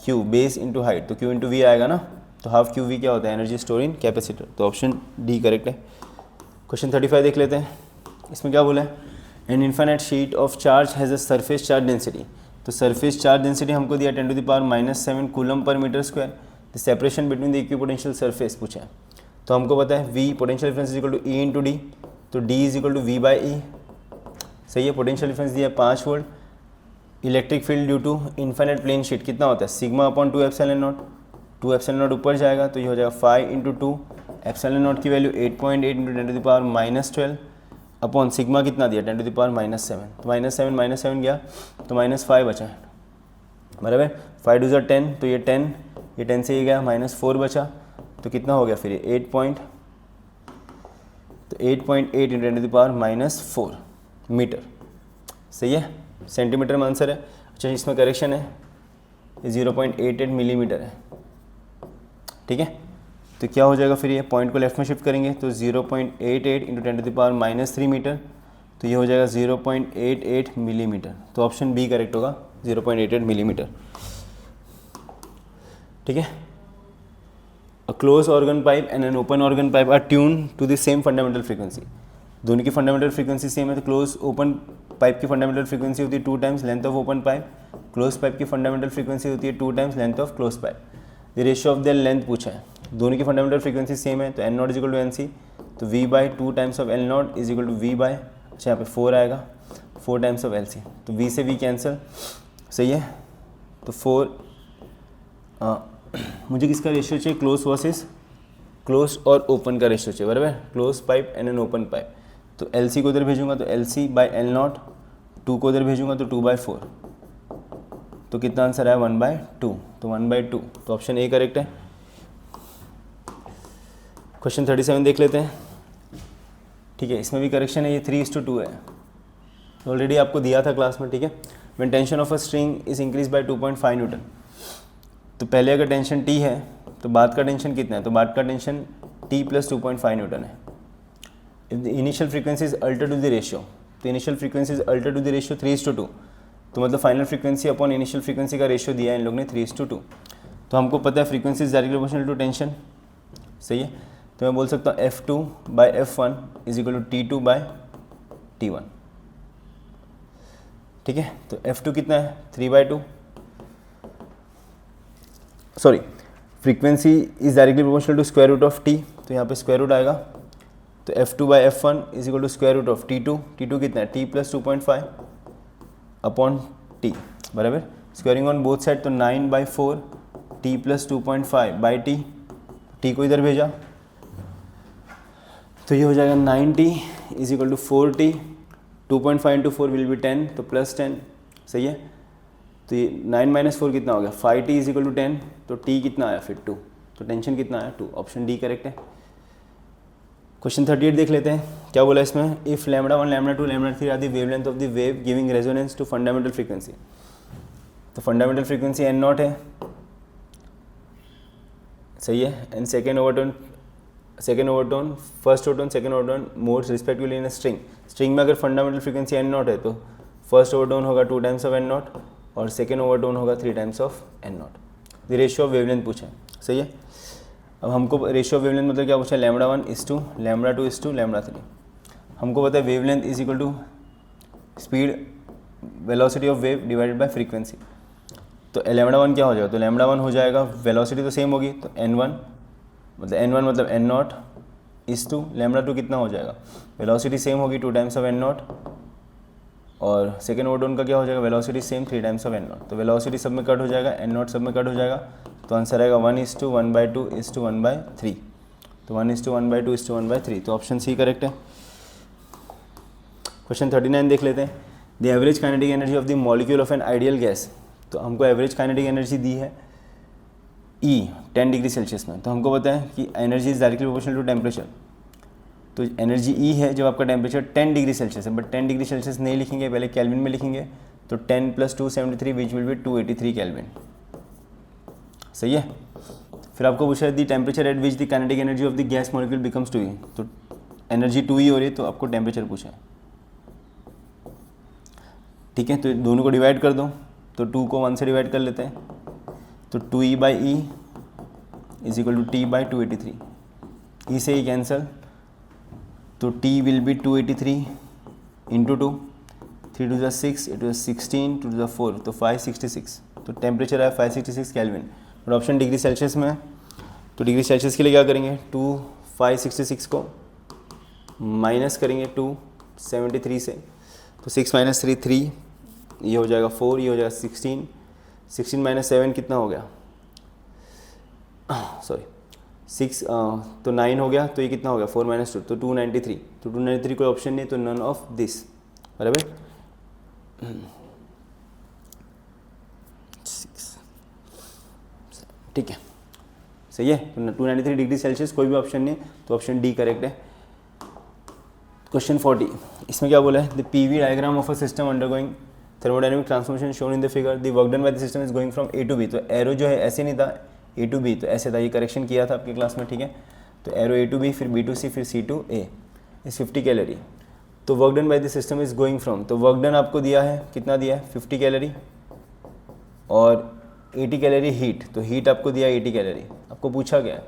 Q base into height, तो Q इंटू V आएगा ना, तो हाफ QV क्या होता है एनर्जी स्टोर इन कैपेसिटर, तो ऑप्शन डी करेक्ट है। क्वेश्चन 35 देख लेते हैं। इसमें क्या बोला है, an infinite sheet of charge has a surface charge density, तो सरफेस चार्ज डेंसिटी हमको दिया 10⁻⁻⁷ coulomb per metre square. The separation between the equipotential surface पूछा है, तो हमको पता है V potential difference = E into D, तो D = V/E, सही है। पोटेंशियल डिफरेंस दिया 5 volt. Electric field due to infinite plane sheet कितना होता है, σ/2ε0, 2ε0 ऊपर जाएगा, तो ये हो जाएगा 5 × 2 ε0 की वैल्यू 8.8 × 10⁻−12 अपॉन सिग्मा कितना दिया 10⁻⁻7, तो -7 गया तो -5 बचा, बराबर। 5 2 = 10, तो ये 10 से ये गया -4 बचा, तो कितना हो गया फिर ये 8.8 × 10⁻4 मीटर, सही है। सेंटीमीटर में आंसर है। अच्छा इसमें करेक्शन है, ये 0.88 मिलीमीटर है, ठीक है। तो क्या हो जाएगा फिर, ये पॉइंट को लेफ्ट में शिफ्ट करेंगे तो 0.88 इंटू 10⁻³ मीटर, तो ये हो जाएगा 0.88 मिलीमीटर। तो ऑप्शन बी करेक्ट होगा, 0.88 मिलीमीटर, ठीक है। A close organ pipe and an open organ pipe are tune to the same fundamental frequency. दोनों की फंडामेंटल फ्रीक्वेंसी सेम है, तो क्लोज ओपन पाइप की फंडामेंटल फ्रीक्वेंसी होती है 2 times length of open pipe, close pipe की फंडामेंटल फ्रीक्वेंसी होती है 2 times length of close pipe. The ratio of their length पूछा है, दोनों की फंडामेंटल फ्रीक्वेंसी सेम है, तो n0 is equal to NC, तो V/2 times of L0 is equal to V by, अच्छा यहाँ पे 4 आएगा, 4 टाइम्स ऑफ LC, तो V से V कैंसिल, सही है। तो 4 मुझे किसका रेशियो चाहिए, क्लोज वर्सेस क्लोज और ओपन का रेशियो चाहिए, बराबर, close pipe and an open pipe. तो LC को उधर भेजूंगा तो LC/L0, 2 को उधर भेजूंगा तो 2/4, तो कितना आंसर आया 1/2, तो 1/2, तो ऑप्शन ए करेक्ट है। क्वेश्चन 37 देख लेते हैं, ठीक है। इसमें भी करेक्शन है, ये 3:2 है, ऑलरेडी आपको दिया था क्लास में, ठीक है। When tension of a string is increase by 2.5 Newton, तो पहले अगर टेंशन T है तो बाद का टेंशन कितना है, तो बाद का टेंशन T + 2.5 न्यूटन है। If the initial frequency is alter to the ratio, तो initial frequency is alter to the ratio 3:2, तो मतलब final frequency upon initial frequency का रेशियो दिया है इन लोग ने 3:2, तो हमको पता है frequency is directly proportional to tension, सही है। तो मैं बोल सकता हूँ F2/F1 is equal to T2/T1, ठीक है। तो F2 कितना है 3/2, sorry, frequency is directly proportional to square root of T, तो यहाँ पे स्क्वायर रूट आएगा, तो F2/F1 is equal to square root of T2, T2 कितना है T + 2.5 अपॉन T, बराबर, स्क्वायरिंग ऑन बोथ साइड, तो 9/4 T + 2.5/T, T को इधर भेजा, तो ये हो जाएगा 9T is equal to 4T, 2.5 into 4 will be 10, तो +10, सही है। तो ये 9 - 4 कितना हो गया 5T इज इक्वल टू 10, तो T कितना आया फिर 2, तो टेंशन कितना आया 2, ऑप्शन डी करेक्ट है। क्वेश्चन 38 देख लेते हैं, क्या बोला इसमें, if λ1, λ2, λ3 are the wavelength of the wave giving resonance to fundamental frequency, तो फंडामेंटल फ्रीक्वेंसी N0 है, सही है, and second overtone, first overtone, second overtone modes respectively in string, string में अगर फंडामेंटल फ्रीक्वेंसी N0 है तो फर्स्ट ओवरटोन होगा 2 टाइम्स ऑफ N0 और सेकेंड ओवरटोन होगा 3 times of N0। The ratio of wavelength पूछा है, सही है। अब हमको रेशियो ऑफ वेवलेंथ मतलब क्या पूछा है, λ1 is to λ2 is to λ3, हमको पता है wavelength is equal to speed velocity of wave divided by frequency, तो λ1 क्या हो जाएगा, तो λ1 हो जाएगा, वेलोसिटी तो सेम होगी, तो N1 मतलब N0 इस टू λ2 कितना हो जाएगा, वेलोसिटी सेम होगी 2 टाइम्स ऑफ N0, और सेकेंड ओवरटोन का क्या हो जाएगा, velocity same 3 times of N0, तो वेलोसिटी सब में कट हो जाएगा, N0 सब में कट हो जाएगा, तो आंसर आएगा 1:1/2 1/3, तो 1:1/2 1/3, तो ऑप्शन सी करेक्ट है। क्वेश्चन 39 देख लेते हैं, the average kinetic energy of the molecule of an ideal gas, तो हमको एवरेज काइनेटिक एनर्जी दी है E 10 डिग्री सेल्सियस में, तो हमको पता है कि energy is directly proportional to temperature, तो एनर्जी E है जब आपका टेम्परेचर 10 डिग्री सेल्सियस है, बट 10 डिग्री सेल्सियस नहीं लिखेंगे, पहले केल्विन में लिखेंगे, तो 10 + 273 विच विल बी 283 केल्विन, सही है। फिर आपको पूछा है दी temperature at which the kinetic energy of the gas molecule becomes 2E, तो एनर्जी 2E हो रही है, तो आपको टेम्परेचर पूछा है, ठीक है। तो दोनों को डिवाइड कर दो, तो 2 को 1 से डिवाइड कर लेते हैं, तो 2E/E is equal to T/283, E से ही कैंसल, तो T विल बी 283 इंटू 2, 3 × 6, 8 × 16, 2 × 4, तो 566, तो टेम्परेचर है 566 केल्विन, और ऑप्शन डिग्री सेल्सियस में है, तो डिग्री सेल्सियस के लिए क्या करेंगे, 566 को माइनस करेंगे 273 से, तो 6 - 3 3, ये हो जाएगा 4, ये हो जाएगा 16, 16 - 7 कितना हो गया, सॉरी 6, तो 9 हो गया, तो ये कितना हो गया 4 - 2, तो 293, तो 293 कोई ऑप्शन नहीं, तो नन ऑफ दिस, बराबर। ठीक है, सही है, तो 293 डिग्री सेल्सियस कोई भी ऑप्शन नहीं, तो ऑप्शन डी करेक्ट है। क्वेश्चन 40, इसमें क्या बोला है, the PV diagram of a system undergoing thermodynamic transformation shown in the figure, the work done by the system is going from A to B. तो एरो जो है ऐसे नहीं था ए टू बी, तो ऐसे था, ये करेक्शन किया था आपकी क्लास में, ठीक है। तो एरो ए टू बी, फिर बी टू सी, फिर सी टू ए इज 50 कैलोरी। तो work done by the system is going from, तो वर्क डन आपको दिया है, कितना दिया है 50 कैलोरी और 80 कैलोरी हीट, तो हीट आपको दिया 80 कैलोरी, आपको पूछा गया है।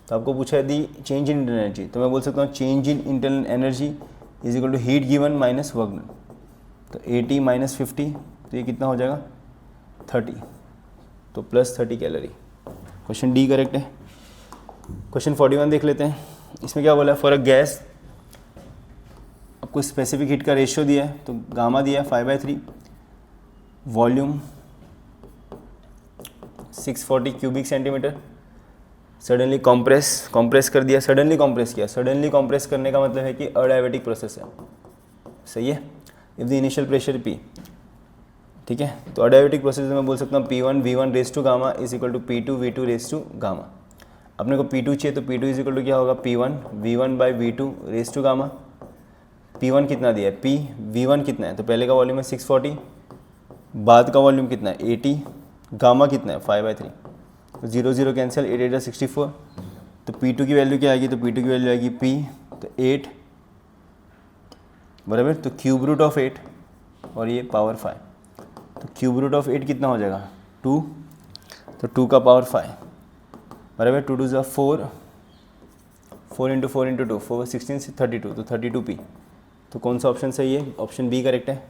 तो आपको पूछा है the change in internal energy, तो मैं बोल सकता हूँ change in internal energy is equal to heat given minus work done. तो 80 माइनस 50, तो ये कितना हो जाएगा 30, तो plus 30 calorie. Question D correct है। क्वेश्चन 41 देख लेते हैं। इसमें क्या बोला है, फॉर अ गैस आपको स्पेसिफिक हीट का रेशियो दिया है, तो गामा दिया है 5/3, volume 640 cubic centimetre, suddenly compress कर दिया, सडनली कॉम्प्रेस किया। सडनली कॉम्प्रेस करने का मतलब है कि अडायबेटिक प्रोसेस है, सही है। If the initial pressure P, ठीक है, तो अडायबेटिक प्रोसेस में मैं बोल सकता हूँ P1 V1 raise to gamma is equal to P2 V2 raise to gamma. अपने को P2 चाहिए, तो P2 इज इक्वल टू क्या होगा P1 V1 by V2 raise to gamma. P1 कितना दिया है, P V1 कितना है, तो पहले का वॉल्यूम है 640, बाद का वॉल्यूम कितना है 80, गामा कितना है 5/3, तो 0 0 कैंसिल, 8 8 64, तो P2 की वैल्यू क्या आएगी, तो P2 की वैल्यू आएगी P, तो 8 बराबर, तो क्यूब रूट ऑफ 8 और ये पावर 5, तो क्यूब रूट ऑफ 8 कितना हो जाएगा 2, तो 2 का पावर 5 बराबर, 2 2 4, 4 इंटू 4 इंटू 2 4 16 से 32, तो 32P। तो कौन सा ऑप्शन सही है, ऑप्शन बी करेक्ट है।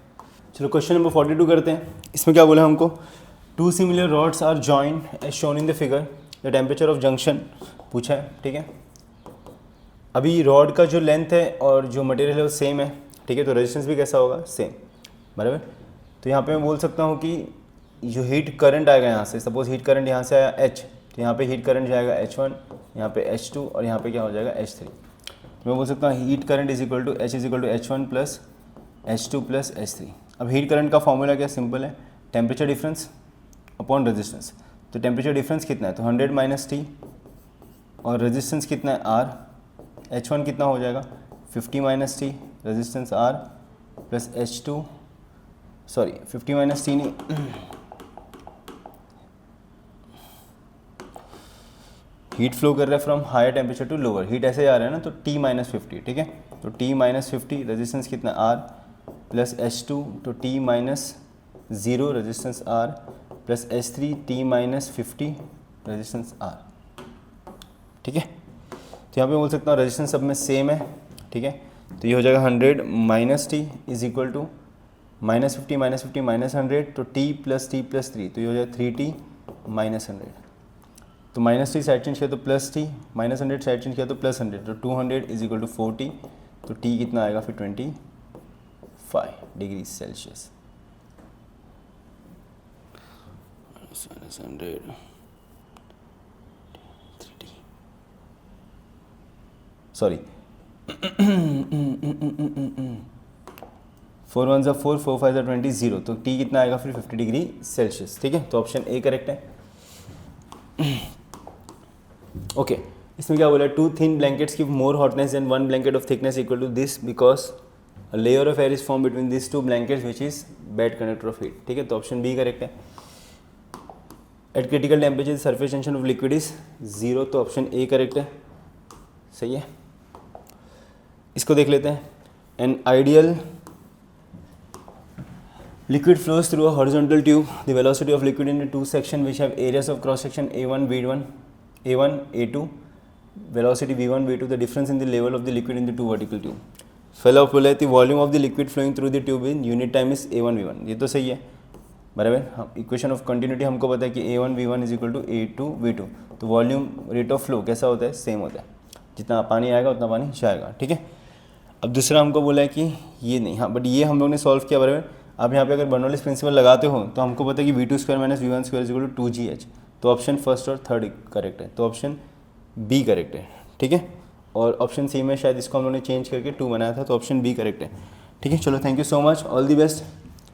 चलो क्वेश्चन नंबर 42 करते हैं। इसमें क्या बोला हमको, 2 similar rods are joined as shown in the figure, the temperature of junction पूछा है, ठीक है। अभी रॉड का जो लेंथ है और जो मटेरियल है वो सेम है, ठीक है, तो रेजिस्टेंस भी कैसा होगा, सेम, बराबर। तो यहाँ पे मैं बोल सकता हूँ कि जो हीट करंट आएगा यहाँ से, सपोज हीट करंट यहाँ से आया H, तो यहाँ पे हीट करंट जाएगा H1, यहाँ पे H2 और यहाँ पे क्या हो जाएगा H3। तो मैं बोल सकता हूँ heat current is equal to H is equal to H1 plus H2 plus H3। अब हीट करंट का फॉर्मूला क्या सिंपल है, टेम्परेचर डिफरेंस अपॉन रेजिस्टेंस। तो टेम्परेचर डिफरेंस कितना है, तो 100 माइनस T, और रेजिस्टेंस कितना है R, H1 कितना हो जाएगा 50 minus T, resistance R plus H2, sorry 50 minus T नहीं, हीट फ्लो कर रहा है from higher temperature to lower, heat ऐसे जा रहा है ना, तो T माइनस 50, ठीक है, तो T माइनस 50, रेजिस्टेंस कितना R प्लस H2, तो T minus 0, resistance R plus H3, T minus 50, resistance R, ठीक है। तो यहाँ पे बोल सकता हूँ रेजिस्टेंस सब में सेम है, ठीक है, तो ये हो जाएगा 100 minus T is equal to minus 50 minus 50 minus 100, तो T प्लस 3, तो ये हो जाएगा 3T माइनस 100, तो माइनस T साइड चेंज किया तो plus T, minus 100 side change किया तो प्लस 100, तो 200 इज इक्वल टू 40, तो T कितना आएगा फिर 25 डिग्री सेल्सियस। सॉरी 4 1 4 4 5 20 0, तो T कितना आएगा फिर 50 डिग्री सेल्सियस, ठीक है, तो ऑप्शन ए करेक्ट है। ओके इसमें क्या बोला है, 2 thin blankets give more hotness then 1 blanket of thickness equal to this because a layer of air is form between this 2 blankets which is bad conductor of heat, ठीक है, तो ऑप्शन बी करेक्ट है। At critical temperature surface tension of liquid is 0, तो ऑप्शन ए करेक्ट है, सही है। इसको देख लेते हैं। An ideal liquid flows through a horizontal tube, the velocity of liquid in the two sections which have areas of cross section A1 V1 A1 A2, velocity V1 V2, the difference in the level of the liquid in the two vertical tube। फैला बोला है the volume of the liquid flowing through the tube in unit time is A1 V1, ये तो सही है, बराबर। हम इक्वेशन ऑफ कंटिन्यूटी हमको पता है कि A1 V1 is equal to A2 V2, तो वॉल्यूम रेट ऑफ फ्लो कैसा होता है, सेम होता है, जितना पानी आएगा उतना पानी जाएगा, ठीक है। अब दूसरा हमको बोला है कि ये नहीं, हाँ बट ये हम लोग ने सॉल्व किया, बराबर। अब यहाँ पे अगर बर्नौलीज प्रिंसिपल लगाते हो तो हमको पता है कि V2 square minus V1 square is equal to 2GH, तो ऑप्शन फर्स्ट और थर्ड करेक्ट है, तो ऑप्शन बी करेक्ट है, ठीक है। और ऑप्शन सी में शायद इसको हम लोगों ने चेंज करके 2 बनाया था, तो ऑप्शन बी करेक्ट है, ठीक है। चलो thank you so much, all the best.